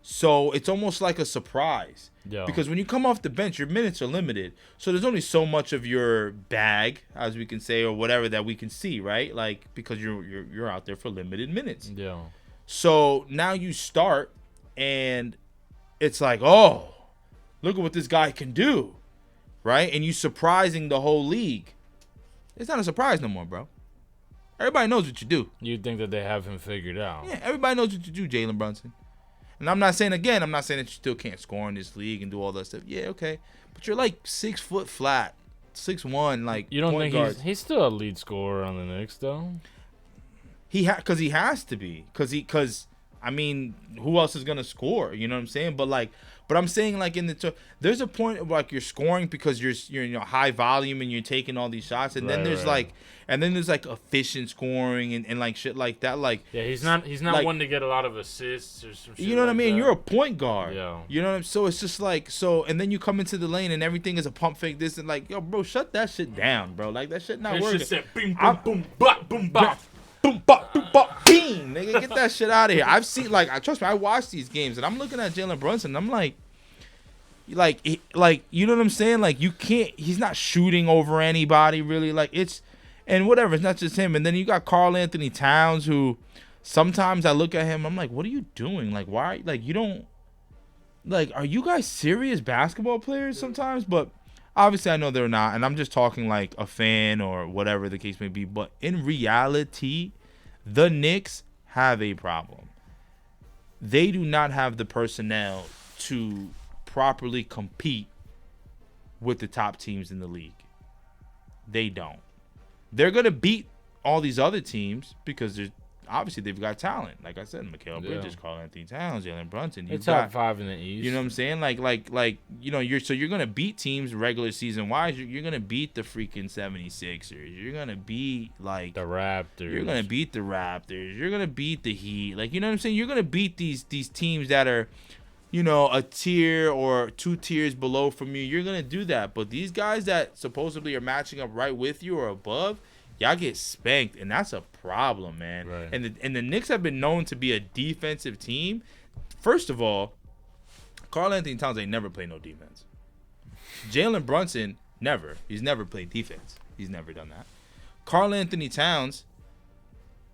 So it's almost like a surprise. Yo. Because when you come off the bench, your minutes are limited. So there's only so much of your bag, as we can say, or whatever that we can see, right? Like, because you're out there for limited minutes. Yeah. So now you start, and it's like, oh, look at what this guy can do, right? And you surprising the whole league. It's not a surprise no more, bro. Everybody knows what you do. You think that they have him figured out. Yeah, everybody knows what you do, Jalen Brunson. And I'm not saying that you still can't score in this league and do all that stuff. Yeah, okay. But you're like 6 foot flat, 6'1", like you don't point think guard. he's still a lead scorer on the Knicks, though? Because he has to be. Because I mean, who else is gonna score? You know what I'm saying? But I'm saying like there's a point of like you're scoring because you're high volume and you're taking all these shots, and then there's like efficient scoring and like shit like that. Like he's not like, one to get a lot of assists or some shit. You know what I mean? That. You're a point guard. Yeah. You know what I mean? So it's just like and then you come into the lane and everything is a pump fake this and like, yo, bro, shut that shit down, bro. Like that shit not working. Shit said boom boom boom bop boom bop. Boom, bop, boom, bop, bing. Nigga, get that shit out of here. I've seen, trust me, I watched these games, and I'm looking at Jalen Brunson, and I'm like, you know what I'm saying? Like, you can't, he's not shooting over anybody, really. Like, and whatever, it's not just him. And then you got Karl Anthony Towns, who sometimes I look at him, I'm like, what are you doing? Like, why? Like, you don't, like, are you guys serious basketball players sometimes? But obviously, I know they're not, and I'm just talking like a fan or whatever the case may be. But in reality, the Knicks have a problem. They do not have the personnel to properly compete with the top teams in the league. They don't. They're going to beat all these other teams because obviously they've got talent. Like I said, Mikal Bridges, Karl Anthony Towns, Jalen Brunson. It's top 5 in the East. You know what I'm saying? Like you know, you're gonna beat teams regular season wise. You're gonna beat the freaking 76ers. You're gonna beat like the Raptors. You're gonna beat the Raptors. You're gonna beat the Heat. Like, you know what I'm saying? You're gonna beat these teams that are, you know, a tier or 2 tiers below from you. You're gonna do that. But these guys that supposedly are matching up right with you or above, y'all get spanked, and that's a problem, man. Right. And the Knicks have been known to be a defensive team. First of all, Karl Anthony Towns ain't never played no defense. Jalen Brunson, never. He's never played defense. He's never done that. Karl Anthony Towns,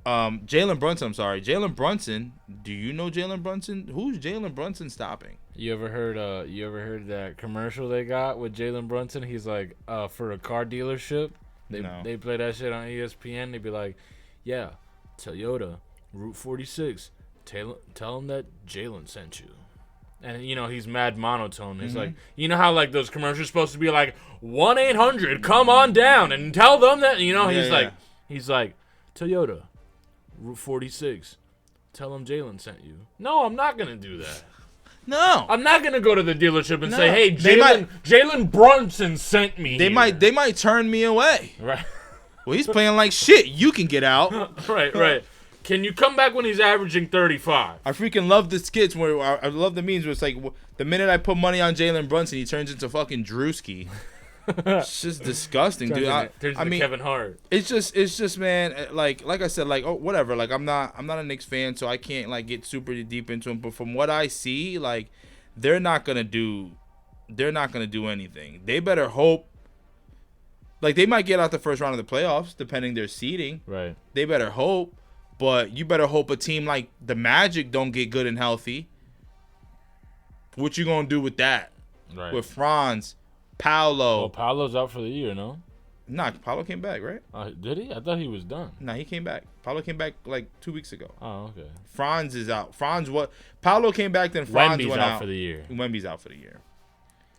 Jalen Brunson, do you know Jalen Brunson? Who's Jalen Brunson stopping? You ever heard that commercial they got with Jalen Brunson? He's like, for a car dealership. They play that shit on ESPN. They be like, yeah, Toyota, Route 46. Tell them that Jalen sent you. And, you know, he's mad monotone. He's like, you know how, like, those commercials are supposed to be like, 1-800, come on down and tell them that, you know? He's like, Toyota, Route 46. Tell them Jalen sent you. No, I'm not going to do that. No, I'm not gonna go to the dealership and say, "Hey, Jalen Brunson sent me." They might turn me away. Right. Well, he's playing like shit. You can get out. Right. Can you come back when he's averaging 35? I freaking love the skits where I love the memes where it's like the minute I put money on Jalen Brunson, he turns into fucking Drewski. It's just disgusting, dude. I mean, Kevin Hart. It's just, man. Like I said, like, oh, whatever. Like, I'm not a Knicks fan, so I can't like get super deep into them. But from what I see, like, they're not gonna do anything. They better hope. Like, they might get out the first round of the playoffs, depending their seeding. Right. They better hope, but you better hope a team like the Magic don't get good and healthy. What you gonna do with that? Right. With Franz, Paolo. Well, Paolo's out for the year, no? Nah, Paolo came back, right? Did he? I thought he was done. Nah, he came back. Paolo came back like 2 weeks ago. Oh, okay. Franz is out. Paolo came back, then Franz Wemby's went out for the year. Wemby's out for the year.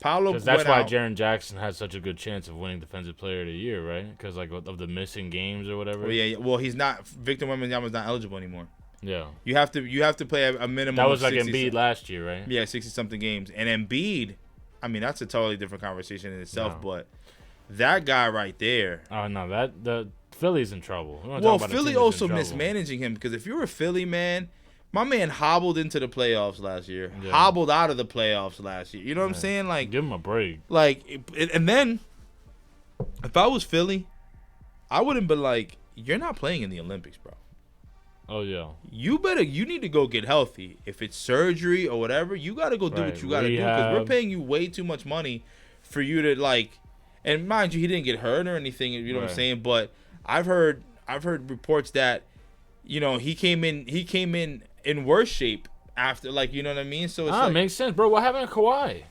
Paolo went out. That's why Jaren Jackson has such a good chance of winning Defensive Player of the Year, right? Because like of the missing games or whatever. Well, yeah. Well, he's not. Victor Wembanyama's not eligible anymore. Yeah. You have to play a minimum. That was of like Embiid last year, right? Yeah, 60-something games. And Embiid, I mean, that's a totally different conversation in itself. No. But that guy right there. Oh no, the Philly's in trouble. Well, Philly also mismanaging him because if you're a Philly man, my man hobbled into the playoffs last year. Yeah. Hobbled out of the playoffs last year. You know what I'm saying? Like, give him a break. Like, and then if I was Philly, I wouldn't be like, you're not playing in the Olympics, bro. Oh yeah. You need to go get healthy. If it's surgery or whatever, you got to go do what you got to do because we're paying you way too much money for you to like. And mind you, he didn't get hurt or anything. You know what I'm saying? But I've heard reports that, you know, he came in worse shape after, like, you know what I mean? So it's it makes sense, bro. What happened to Kawhi?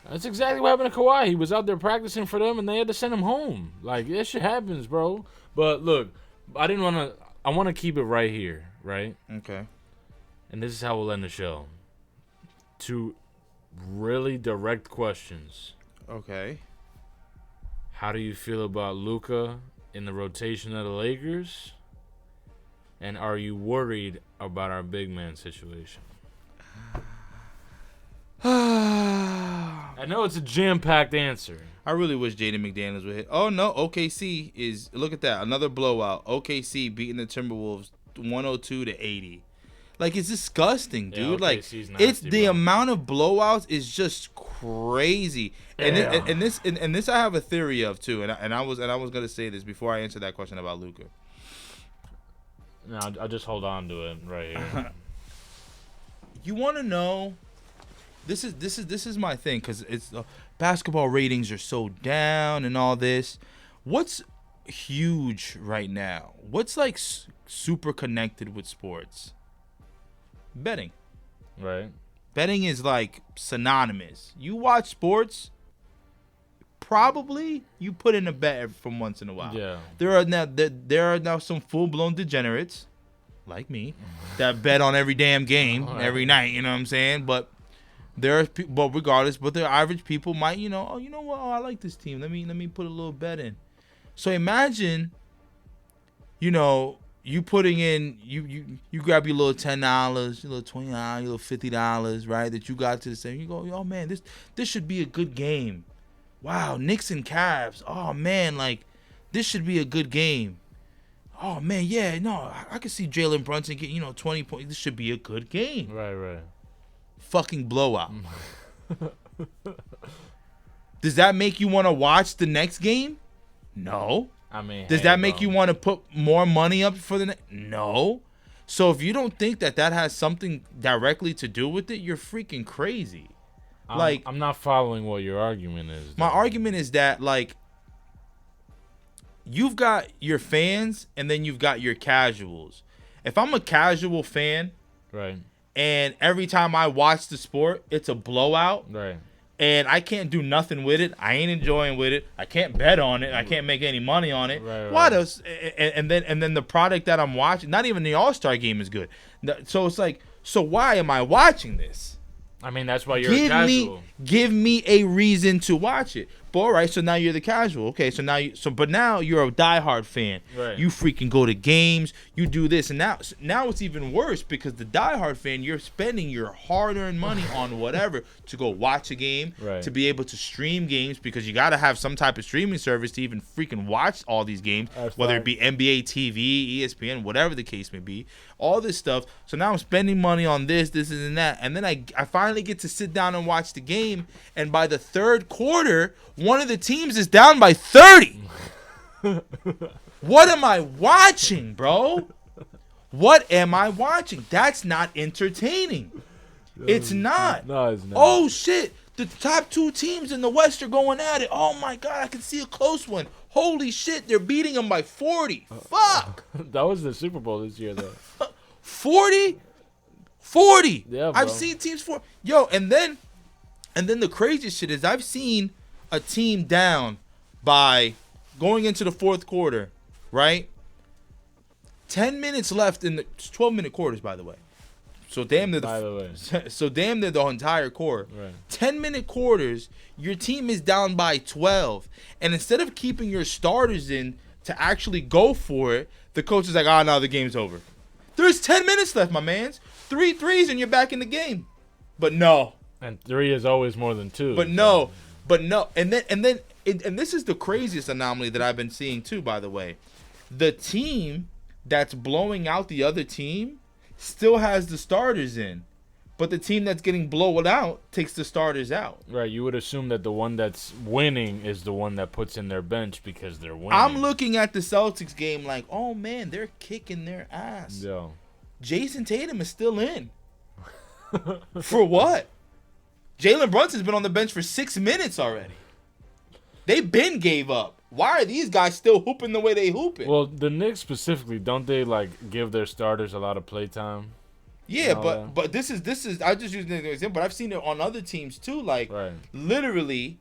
That's exactly what happened to Kawhi. He was out there practicing for them, and they had to send him home. Like, that shit happens, bro. But look, I want to keep it right here, right? Okay. And this is how we'll end the show. 2 really direct questions. Okay. How do you feel about Luka in the rotation of the Lakers? And are you worried about our big man situation? I know it's a jam-packed answer. I really wish Jaden McDaniels would hit. Oh, no. OKC is, look at that. Another blowout. OKC beating the Timberwolves 102-80. Like, it's disgusting, dude. Yeah, like, nasty, it's the amount of blowouts is just crazy. And this I have a theory of too. And I was gonna say this before I answer that question about Luka. No, I'll just hold on to it right here. You want to know? This is my thing, because it's basketball ratings are so down and all this. What's huge right now? What's like super connected with sports? Betting. Right. Betting is like synonymous. You watch sports, probably you put in a bet from once in a while. Yeah. There are now some full-blown degenerates like me that bet on every damn game every night, you know what I'm saying? But regardless, the average people might, you know what? Oh, I like this team. Let me put a little bet in. So imagine, you putting in, you grab your little $10, your little $20, your little $50, right? That you got to the same. You go, oh man, this should be a good game. Wow, Knicks and Cavs. Oh man, like this should be a good game. Oh man, yeah, no, I can see Jalen Brunson get 20 points. This should be a good game. Right. Fucking blowout. Does that make you want to watch the next game? No. I mean, does that make you want to put more money up for the next? No. So if you don't think that has something directly to do with it, you're freaking crazy. I'm not following what your argument is. My argument is that, like, you've got your fans and then you've got your casuals. If I'm a casual fan, right, and every time I watch the sport, it's a blowout, right, and I can't do nothing with it, I ain't enjoying with it, I can't bet on it, I can't make any money on it. Right, why does and then the product that I'm watching, not even the All-Star game is good. So it's like, so why am I watching this? I mean, that's why you're a casual. Give me a reason to watch it. But all right, so now you're the casual. Okay, so now you're a diehard fan. Right. You freaking go to games. You do this, and now it's even worse, because the diehard fan, you're spending your hard-earned money on whatever to go watch a game, right, to be able to stream games, because you got to have some type of streaming service to even freaking watch all these games, whether it be NBA TV, ESPN, whatever the case may be. All this stuff. So now I'm spending money on this, and that, and then I finally get to sit down and watch the game, and by the third quarter, one of the teams is down by 30. What am I watching, bro? What am I watching? That's not entertaining. It's not. No, it's not. Oh, shit. The top two teams in the West are going at it. Oh, my God. I can see a close one. Holy shit. They're beating them by 40. Fuck. That was the Super Bowl this year, though. 40? 40. Yeah, bro. I've seen teams for. Yo, and then the craziest shit is I've seen a team down by going into the fourth quarter, right? 10 minutes left in the 12-minute quarters, by the way. So damn near the entire quarter. Right. 10-minute quarters, your team is down by 12. And instead of keeping your starters in to actually go for it, the coach is like, no, the game's over. There's 10 minutes left, my mans. 3 threes and you're back in the game. But no. And 3 is always more than 2. But no. And this is the craziest anomaly that I've been seeing too, by the way. The team that's blowing out the other team still has the starters in, but the team that's getting blown out takes the starters out. Right, you would assume that the one that's winning is the one that puts in their bench because they're winning. I'm looking at the Celtics game like, oh man, they're kicking their ass. Yo. Jason Tatum is still in. For what? Jalen Brunson's been on the bench for 6 minutes already. They been gave up. Why are these guys still hooping the way they hooping? Well, the Knicks specifically, don't they like give their starters a lot of playtime? Yeah, but this is I just used an example, but I've seen it on other teams too. Like, literally,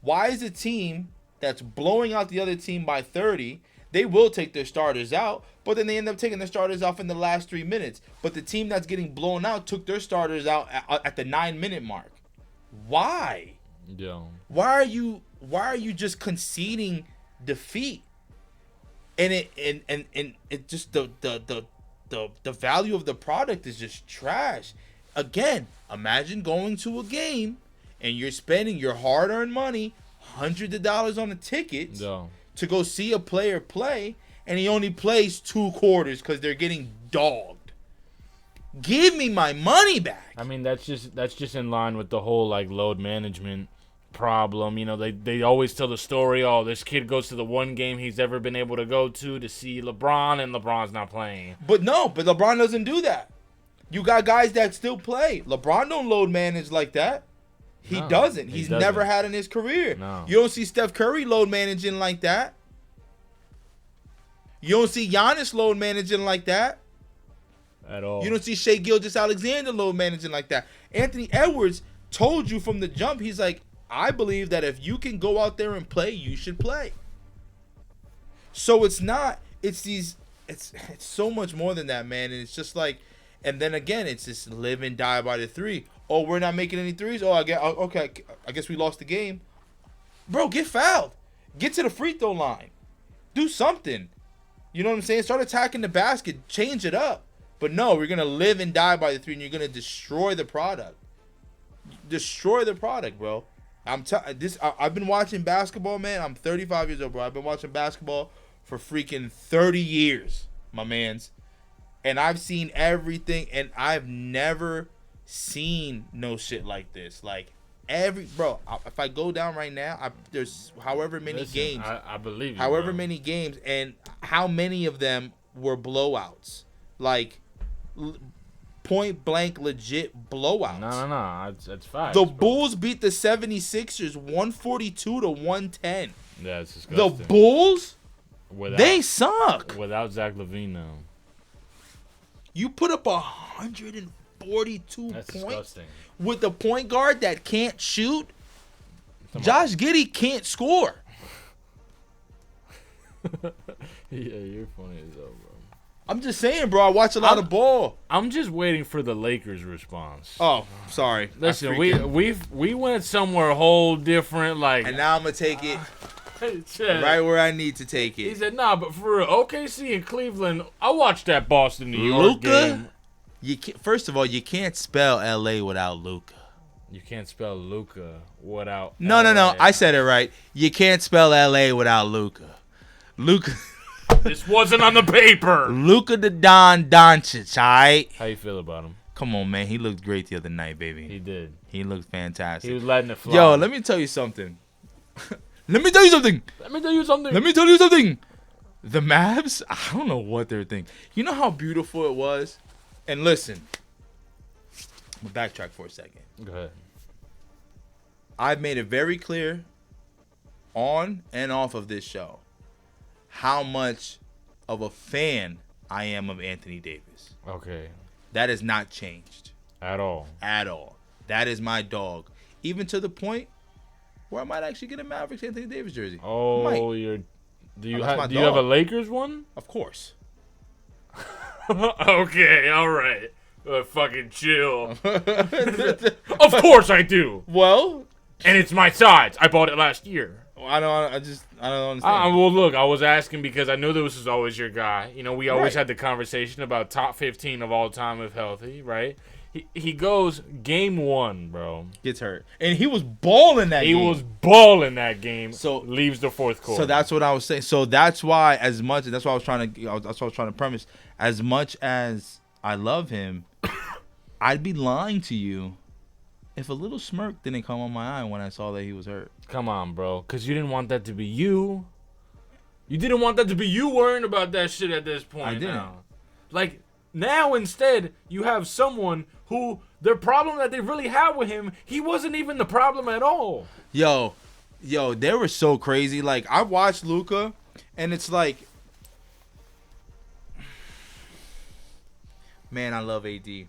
why is a team that's blowing out the other team by 30? They will take their starters out, but then they end up taking their starters off in the last 3 minutes. But the team that's getting blown out took their starters out at the 9-minute mark. Why? Yeah. Why are you just conceding defeat? and it just the value of the product is just trash. Again, imagine going to a game and you're spending your hard-earned money, hundreds of dollars on a ticket to go see a player play, and he only plays 2 quarters because they're getting dogged. Give me my money back. I mean, that's just in line with the whole like load management problem. You know, they always tell the story, oh, this kid goes to the one game he's ever been able to go to see LeBron, and LeBron's not playing. But LeBron doesn't do that. You got guys that still play. LeBron don't load manage like that. He doesn't. He's never had in his career. No. You don't see Steph Curry load managing like that. You don't see Giannis load managing like that. At all. You don't see Shai Gilgeous-Alexander load managing like that. Anthony Edwards told you from the jump, he's like, I believe that if you can go out there and play, you should play. So it's so much more than that, man. And it's just like, and then again, it's just live and die by the 3. Oh, we're not making any 3s? Oh, okay, I guess we lost the game. Bro, get fouled. Get to the free throw line. Do something. You know what I'm saying? Start attacking the basket. Change it up. But no, we're going to live and die by the 3, and you're going to destroy the product. Destroy the product, bro. I've been watching basketball, man. I'm 35 years old, bro. I've been watching basketball for freaking 30 years, my mans. And I've seen everything, and I've never seen no shit like this. Like, if I go down right now, there's however many games. I believe you, however bro. many games, and how many of them were blowouts. Like, point blank legit blowouts. No. It's fine. The Bulls beat the 76ers 142-110. Yeah, it's disgusting. The Bulls, they suck. Without Zach LaVine now. You put up 142 That's points disgusting. with the point guard that can't shoot. Josh Giddey can't score. Yeah, you're funny as hell, bro. I'm just saying, bro. I watch a lot of ball. I'm just waiting for the Lakers' response. Oh, sorry. Listen, we went somewhere whole different, like, and now I'm gonna take it right where I need to take it. He said, "Nah, but for real, OKC and Cleveland, I watched that Boston New York game." First of all, you can't spell LA without Luka. You can't spell Luka without. No. I said it right. You can't spell LA without Luka. Luka. This wasn't on the paper. Luka Doncic, all right? How you feel about him? Come on, man. He looked great the other night, baby. He did. He looked fantastic. He was letting it fly. Yo, let me tell you something. Let me tell you something. The Mavs, I don't know what they're thinking. You know how beautiful it was? And listen, I'm going to backtrack for a second. Go ahead. I've made it very clear on and off of this show how much of a fan I am of Anthony Davis. Okay. That has not changed. At all. That is my dog. Even to the point where I might actually get a Mavericks Anthony Davis jersey. Oh, do you have a Lakers one? Of course. Okay, all right. Fucking chill. Of course I do. Well, and it's my size. I bought it last year. I don't understand. Well, look, I was asking because I knew this was always your guy. You know, we always had the conversation about top 15 of all time if healthy, right? He goes game 1, bro. Gets hurt. And he was balling that game. He was balling that game. So leaves the fourth quarter. So that's what I was saying. So that's why that's what I was trying to premise. As much as I love him, I'd be lying to you if a little smirk didn't come on my eye when I saw that he was hurt. Come on, bro. Because you didn't want that to be you. You didn't want that to be you worrying about that shit at this point. I didn't. Like, now instead, you have someone who their problem that they really had with him, he wasn't even the problem at all. Yo, they were so crazy. Like, I watched Luka, and it's like, man, I love AD.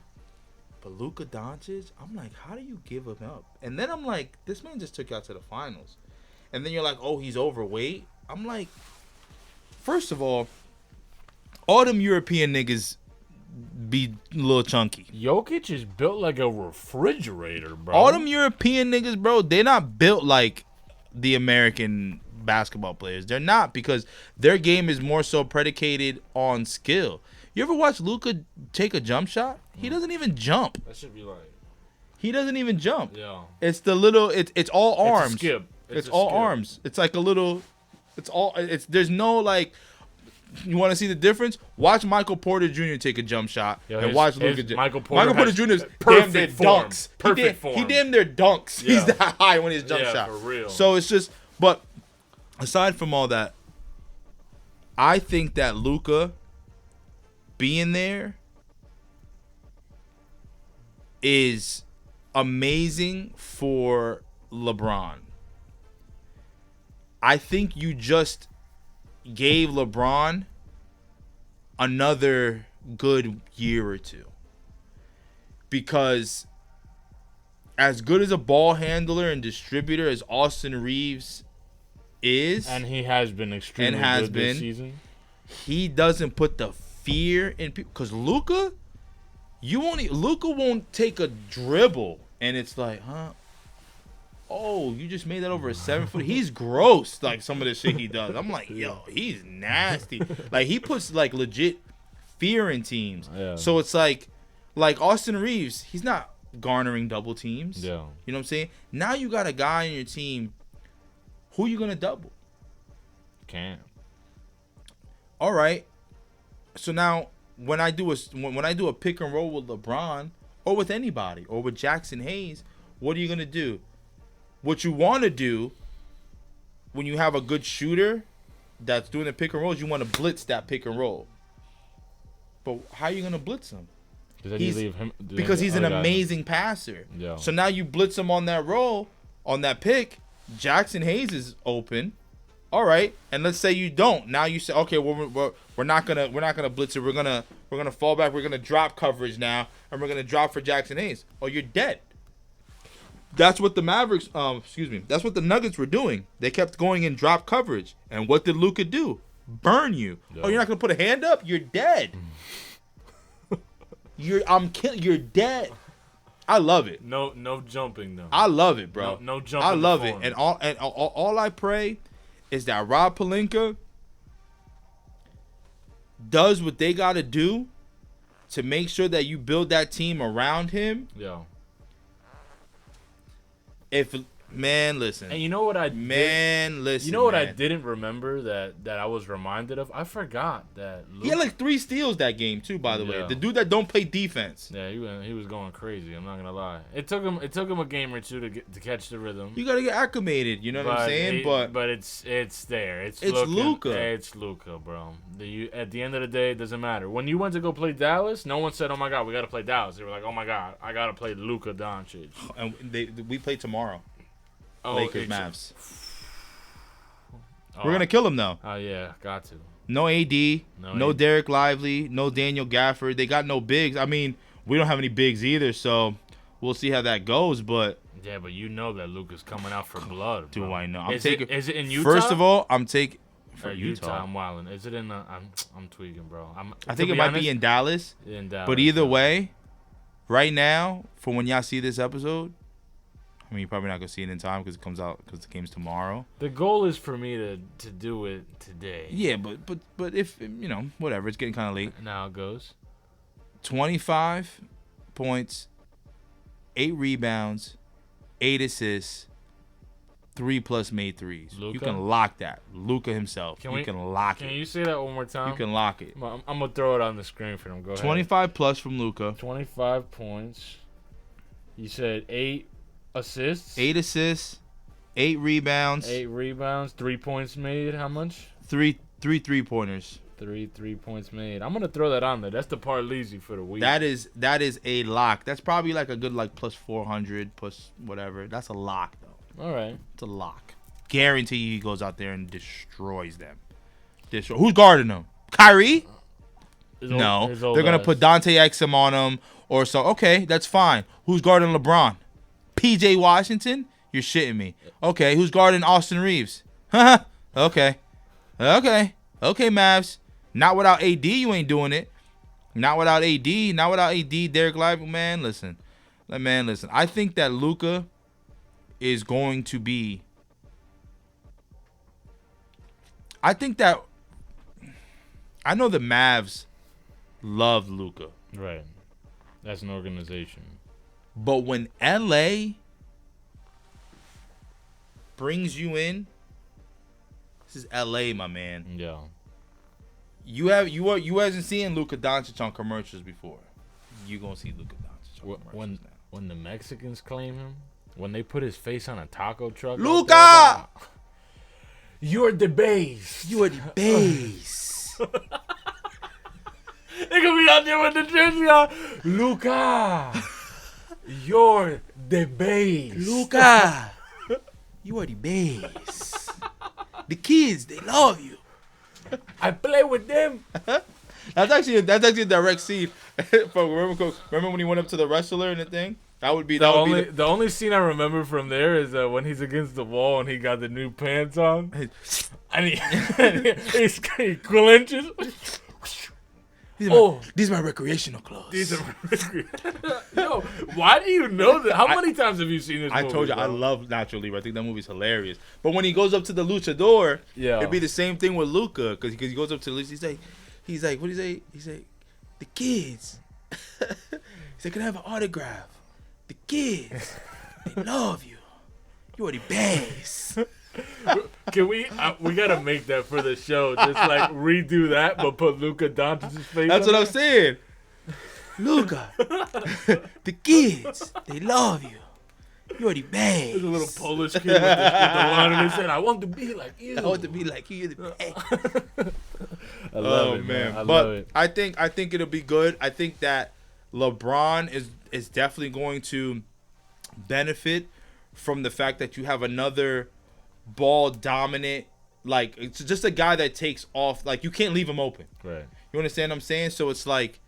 But Luka Doncic, I'm like, how do you give him up? And then I'm like, this man just took you out to the finals. And then you're like, oh, he's overweight. I'm like, first of all them European niggas be a little chunky. Jokic is built like a refrigerator, bro. All them European niggas, bro, they're not built like the American basketball players. They're not, because their game is more so predicated on skill. You ever watch Luka take a jump shot? He doesn't even jump. That should be like. He doesn't even jump. Yeah. It's the little. It's all arms. It's a skip. It's all arms. It's like a little. It's all. It's there's no like. You want to see the difference? Watch Michael Porter Jr. take a jump shot and watch Luka. Michael Porter Jr.'s perfect damn near form. dunks. Perfect form. He damn near dunks. Yeah. He's that high when he's jump shot. For real. So it's just. But aside from all that, I think that Luka being there is amazing for LeBron. I think you just gave LeBron another good year or two, because as good as a ball handler and distributor as Austin Reeves is, and he has been extremely good this season, he doesn't put the fear in people. Because Luka won't take a dribble and it's like, huh? Oh, you just made that over a 7 foot. He's gross. Like some of the shit he does. I'm like, yo, he's nasty. Like he puts like legit fear in teams. Yeah. So it's like Austin Reeves, he's not garnering double teams. Yeah. You know what I'm saying? Now you got a guy on your team. Who you gonna double? Can't. All right. So now when I do a pick and roll with LeBron or with anybody or with Jackson Hayes, what are you gonna do? What you want to do when you have a good shooter that's doing the pick and rolls, you want to blitz that pick and roll. But how are you going to blitz him? Because he's an amazing passer. Yeah. So now you blitz him on that roll, on that pick. Jackson Hayes is open. All right, and let's say you don't. Now you say, okay, well, we're not gonna blitz it. We're gonna fall back. We're gonna drop coverage now, and we're gonna drop for Jackson Hayes. Oh, you're dead. That's what the Mavericks, that's what the Nuggets were doing. They kept going in drop coverage. And what did Luka do? Burn you. Yeah. Oh, you're not going to put a hand up? You're dead. You're dead. I love it. No jumping though. I love it, bro. No jumping. I love it. And all I pray is that Rob Pelinka does what they got to do to make sure that you build that team around him. Yeah. Listen. And you know what I listen. You know what I didn't remember that I was reminded of? I forgot that he had like 3 steals that game too, by the way. The dude that don't play defense. Yeah, he was going crazy, I'm not gonna lie. It took him a game or two to catch the rhythm. You gotta get acclimated, you know what I'm saying? But it's there. It's Luka. It's Luka, bro. At the end of the day, it doesn't matter. When you went to go play Dallas, no one said, "Oh my God, we gotta play Dallas." They were like, "Oh my God, I gotta play Luka Doncic." And we play tomorrow. Lakers, Mavs. We're gonna kill him though. Oh yeah, got to. No AD, no Derek Lively, no Daniel Gafford. They got no bigs. I mean, we don't have any bigs either, so we'll see how that goes. But yeah, but you know that Luka's coming out for blood. Do bro. I know? Is it in Utah? First of all, I'm taking for Utah. I'm wilding. Is it in? I'm tweaking, bro. I think it might be in Dallas. In Dallas. But either way, right now, for when y'all see this episode. I mean, you're probably not gonna see it in time because it comes out because the game's tomorrow. The goal is for me to do it today. Yeah, but if whatever, it's getting kind of late. Now it goes. 25 points, 8 rebounds, 8 assists, 3+ made threes. Luka? You can lock that. Luka himself. Can lock it. Can you say that one more time? You can lock it. I'm gonna throw it on the screen for him. Go ahead. 25+ from Luka. 25 points. You said 8 assists. 8 assists, 8 rebounds. 8 rebounds, 3 points made. How much? 3 3-pointers. 3 points made. I'm gonna throw that on there. That's the Parleasy for the week. That is a lock. That's probably like a good plus 400 plus whatever. That's a lock though. All right. It's a lock. Guarantee he goes out there and destroys them. Who's guarding them? Kyrie? No. They're gonna put Dante Exum on him or so. Okay, that's fine. Who's guarding LeBron? PJ Washington? You're shitting me. Okay, who's guarding Austin Reeves? Okay, Mavs. Not without AD, you ain't doing it. Not without AD. Not without AD. Derek Lively, man, listen. I think that Luka is going to be I think that I know the Mavs love Luka. Right. That's an organization. But when LA brings you in, this is LA, my man. Yeah. You hasn't seen Luka Doncic on commercials before. You gonna see Luka Doncic on commercials now. When the Mexicans claim him, when they put his face on a taco truck, Luka, you're the base. You are the base. They gonna be out there with the jersey on. Luka, you're the base. Luka, you are the base. The kids, they love you. I play with them. That's actually a direct scene from remember when he went up to the wrestler and the thing. The only scene I remember from there is when he's against the wall and he got the new pants on, and he clenches. These are my recreational clothes. Yo, why do you know that? How many times have you seen this movie? I told you, bro? I love Natural Leader. I think that movie's hilarious. But when he goes up to the luchador, it'd be the same thing with Luka. Because he goes up to the luchador, he's like, what do you say? He's like, the kids. He's like, can I have an autograph? The kids, they love you. You are the best. Can we gotta make that for the show. Just like redo that, but put Luka Doncic's face. That's what I'm saying. Luka, the kids, they love you. You are the best. There's a little Polish kid with the line in his head. I want to be like you. I want to be like you. You're the best. I love it, man. I love it. I think it'll be good. I think that LeBron is definitely going to benefit from the fact that you have another ball dominant, like it's just a guy that takes off. Like you can't leave him open. Right. You understand what I'm saying? So it's like,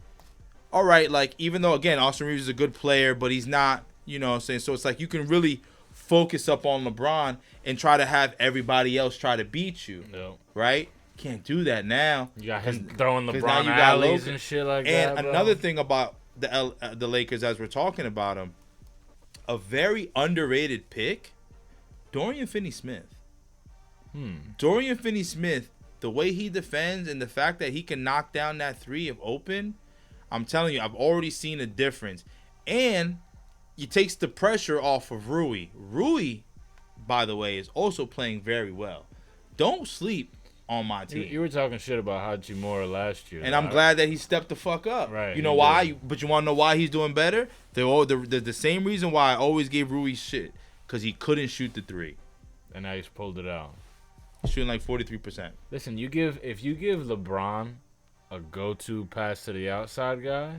all right, like even though again Austin Reeves is a good player, but he's not. You know what I'm saying? So it's like you can really focus up on LeBron and try to have everybody else try to beat you. No. Right? Can't do that now. You got him throwing LeBron alleys and shit like that. And another thing about the Lakers, as we're talking about them, a very underrated pick, Dorian Finney-Smith. Dorian Finney-Smith, the way he defends and the fact that he can knock down that three if open, I'm telling you, I've already seen a difference. And it takes the pressure off of Rui. Rui, by the way, is also playing very well. Don't sleep on my team. You were talking shit about Hachimura last year. And I'm glad that he stepped the fuck up. Right. You know why? But you want to know why he's doing better? The same reason why I always gave Rui shit. Because he couldn't shoot the three. And now he's pulled it out. He's shooting like 43%. Listen, if you give LeBron a go-to pass to the outside guy,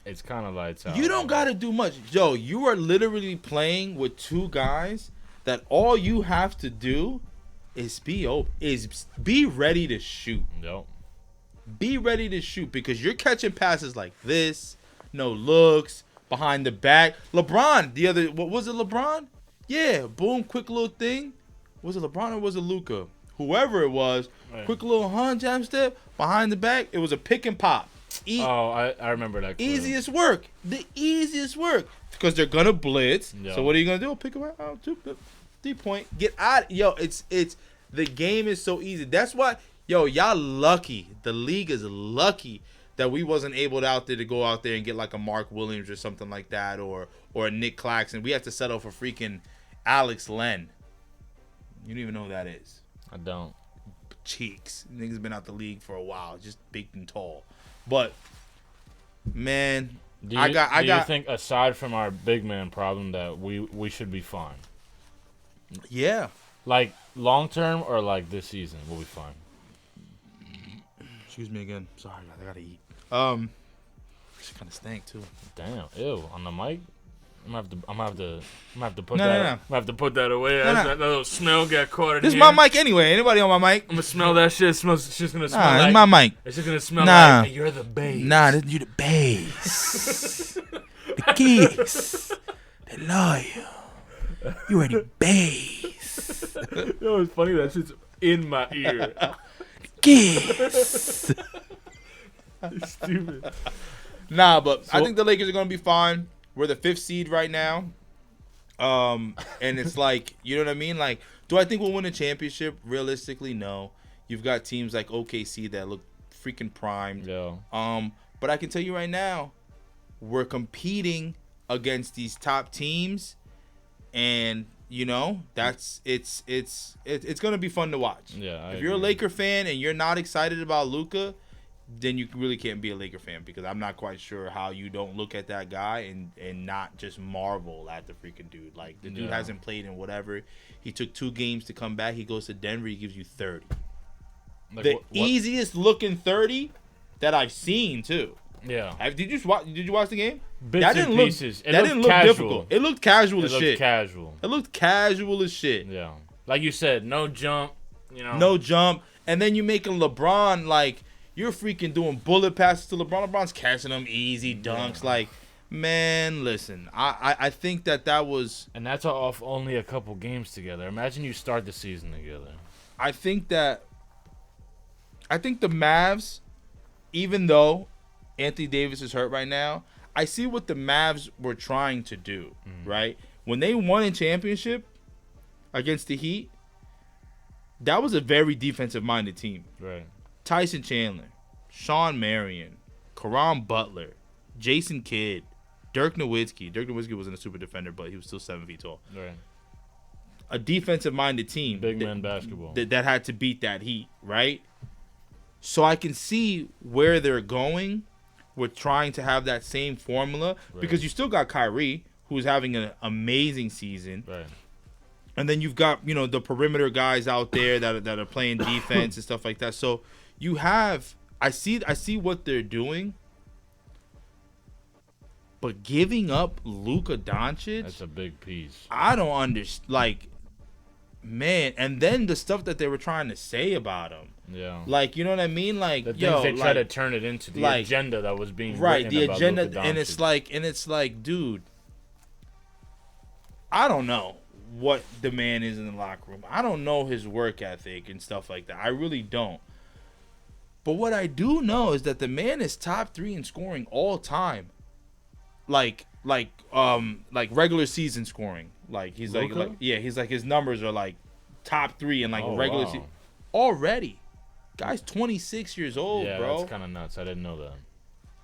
it's kind of lights out. You don't got to do much. Joe, you are literally playing with two guys that all you have to do is be ready to shoot. Nope. Be ready to shoot because you're catching passes like this, no looks, behind the back. LeBron, what was it, LeBron? Yeah, boom, quick little thing. Was it LeBron or was it Luka? Whoever it was, right. Quick little jab step, behind the back. It was a pick and pop. I remember that. Clearly. Easiest work. The easiest work. Because they're going to blitz. Yo. So what are you going to do? Pick them out. 3-point. Get out. Yo, it's the game is so easy. That's why, y'all lucky. The league is lucky that we wasn't able to go out there and get like a Mark Williams or something like that or a Nick Claxton. We have to settle for freaking Alex Len. You don't even know who that is. I don't. Cheeks. Niggas been out the league for a while. Just big and tall. But, man, do you think aside from our big man problem that we should be fine? Yeah. Like long term or like this season, we'll be fine. Excuse me again. Sorry, I gotta eat. She kind of stank too. Damn, ew. On the mic, I'm gonna have to put that. I'm gonna have to put that away. That little smell got caught in This here. is my mic anyway. Anybody on my mic? I'm gonna smell that shit. It's just gonna smell like. It's my mic. It's just gonna smell like you're the base. Nah, you're the base. The kids, they love you. You are the base. You know, it's funny that shit's in my ear. Kids. Stupid. Nah, but I think the Lakers are gonna be fine. We're the 5th seed right now. And it's like, you know what I mean? Like, do I think we'll win a championship? Realistically, no. You've got teams like OKC that look freaking primed. Yeah. But I can tell you right now, we're competing against these top teams, and you know it's gonna be fun to watch. Yeah. If you're a Laker fan and you're not excited about Luka, then you really can't be a Laker fan, because I'm not quite sure how you don't look at that guy and not just marvel at the freaking dude. Like, the dude hasn't played in whatever. He took 2 games to come back. He goes to Denver. He gives you 30. Like, the easiest looking 30 that I've seen too. Yeah. Did you watch the game? Bits that didn't and look, pieces. That didn't look difficult. It looked casual as shit. It looked casual as shit. Yeah. Like you said, no jump. You know. No jump. And then you making LeBron like you're freaking doing bullet passes to LeBron. LeBron's catching them easy dunks. Yeah. Like, man, listen. I think that was. And that's off only a couple games together. Imagine you start the season together. I think the Mavs, even though Anthony Davis is hurt right now, I see what the Mavs were trying to do, right? When they won a championship against the Heat, that was a very defensive-minded team. Right. Tyson Chandler, Sean Marion, Caron Butler, Jason Kidd, Dirk Nowitzki. Dirk Nowitzki wasn't a super defender, but he was still 7 feet tall. Right. A defensive-minded team. Big man basketball. That had to beat that Heat, right? So I can see where they're going with trying to have that same formula, because you still got Kyrie, who's having an amazing season. Right. And then you've got, you know, the perimeter guys out there that are playing defense and stuff like that. So you have I see what they're doing. But giving up Luka Doncic, that's a big piece. I don't understand. Like, man, and then the stuff that they were trying to say about him. Yeah. Like, you know what I mean? Like, the things they try to turn it into, the agenda that was being right, the about agenda, Luka Doncic. and it's like, dude, I don't know what the man is in the locker room. I don't know his work ethic and stuff like that. I really don't. But what I do know is that the man is top 3 in scoring all time. Like regular season scoring. Like, he's Luka? he's like, his numbers are like top 3 in like regular season already. Guy's 26 years old, yeah, bro. Yeah, that's kind of nuts. I didn't know that.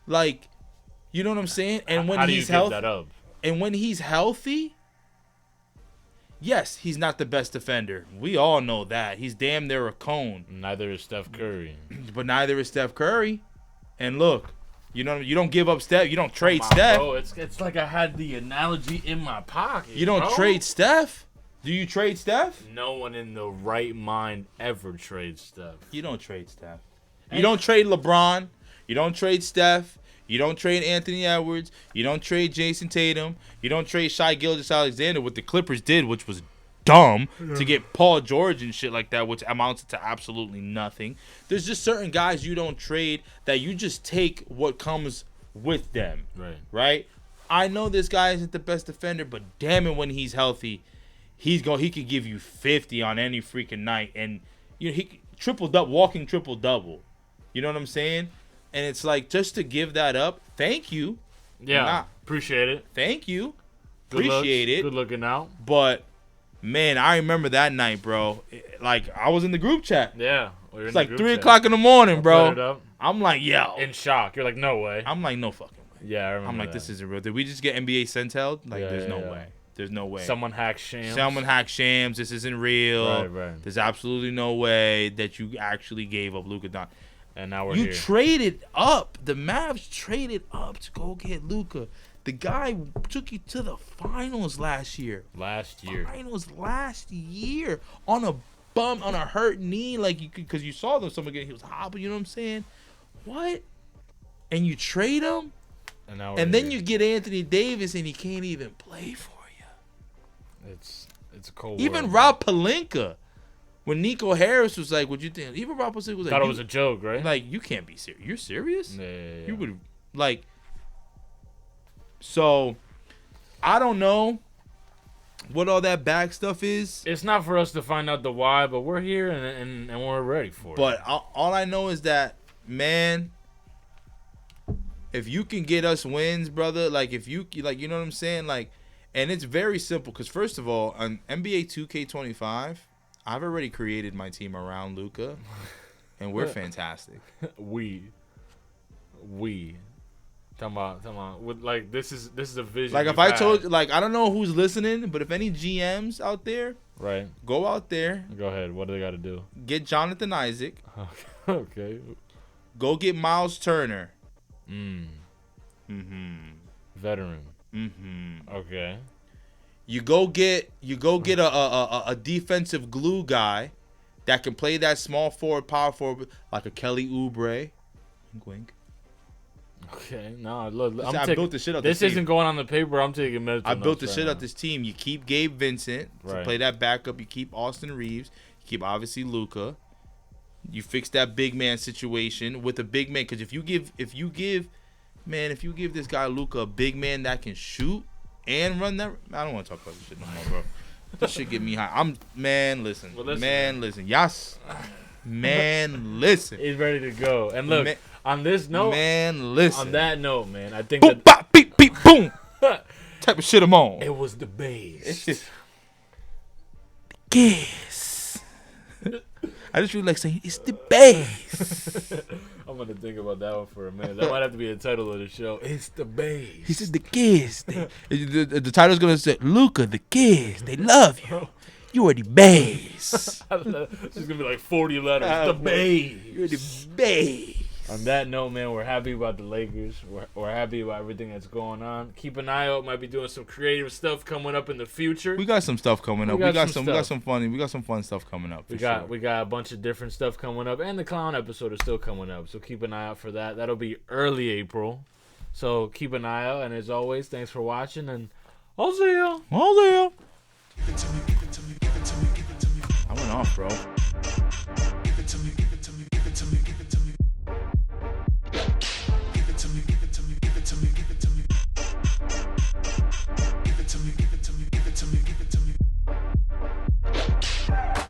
Like, you know what I'm saying? And when how do you give that up? And when he's healthy, yes, he's not the best defender. We all know that. He's damn near a cone. Neither is Steph Curry. But neither is Steph Curry. And look, you know, you don't give up Steph. You don't trade Steph. Bro, it's like I had the analogy in my pocket. You don't trade Steph? Do you trade Steph? No one in the right mind ever trades Steph. You don't trade Steph. You don't trade LeBron. You don't trade Steph. You don't trade Anthony Edwards. You don't trade Jason Tatum. You don't trade Shai Gilgeous-Alexander, what the Clippers did, which was dumb, to get Paul George and shit like that, which amounts to absolutely nothing. There's just certain guys you don't trade that you just take what comes with them. Right? I know this guy isn't the best defender, but damn it, when he's healthy, he could give you 50 on any freaking night, and you know, he walking triple double. You know what I'm saying? And it's like, just to give that up, thank you. Yeah, appreciate it. Thank you. Good Appreciate it. Good looking out. But man, I remember that night, bro. Like, I was in the group chat. Yeah, it's like 3 o'clock in the morning, bro. I'm like, yo, in shock. You're like, no way. I'm like, no fucking way. Yeah, I remember. I'm like, this isn't real. Did we just get NBA Sentel? Like, there's no way. There's no way. Someone hacked Shams. This isn't real. Right. There's absolutely no way that you actually gave up Luka Doncic. And now we're here. You traded up. The Mavs traded up to go get Luka. The guy took you to the finals last year. Finals last year on a hurt knee, like, you could, because you saw them. Someone he was hobbling. You know what I'm saying? What? And you trade him, and then you get Anthony Davis, and he can't even play for you. It's a cold. Even Rob Pelinka. When Nico Harris was like, "What you think?" Even Rob was like, "Thought it was a joke, right?" Like, you can't be serious. You're serious? Yeah. You would like. So, I don't know what all that back stuff is. It's not for us to find out the why, but we're here and we're ready for it. But all I know is that, man, if you can get us wins, brother, like, if you like, you know what I'm saying, like, and it's very simple, because first of all, on NBA 2K25. I've already created my team around Luka, and we're fantastic. We. Talking about. With like this is a vision. Like if I told, like I don't know who's listening, but if any GMs out there, right, go out there. Go ahead. What do they got to do? Get Jonathan Isaac. Okay. Go get Miles Turner. Veteran. Okay. You go get a defensive glue guy that can play that small forward, power forward, like a Kelly Oubre. Wink. Okay, no, look, I built the shit out this team. isn't going on the paper. I'm taking mental I built the right shit now. out this team. You keep Gabe Vincent to play that backup. You keep Austin Reeves. You keep obviously Luka. You fix that big man situation with a big man. Because if you give this guy Luka a big man that can shoot and run that, I don't want to talk about this shit no more, bro. This shit get me high. Listen. Yes. Man, listen. He's ready to go. And look, on this note, man, listen. On that note, man, I think boom, bop, beep, beep, boom. Type of shit I'm on. It was the BEEEST. Yes. I just really like saying it's the BEEEST. I'm gonna think about that one for a minute. That might have to be the title of the show. It's the BEEEST. He said the kids. The title's gonna say Luka, the kids. They love you. You are the BEEEST. This is gonna be like 40 letters. The BEEEST. You're the BEEEST. On that note, man, we're happy about the Lakers. We're happy about everything that's going on. Keep an eye out. Might be doing some creative stuff coming up in the future. We got some stuff coming up. We got some fun stuff coming up. We got a bunch of different stuff coming up, and the clown episode is still coming up. So keep an eye out for that. That'll be early April. So keep an eye out. And as always, thanks for watching, and I'll see you. I went off, bro.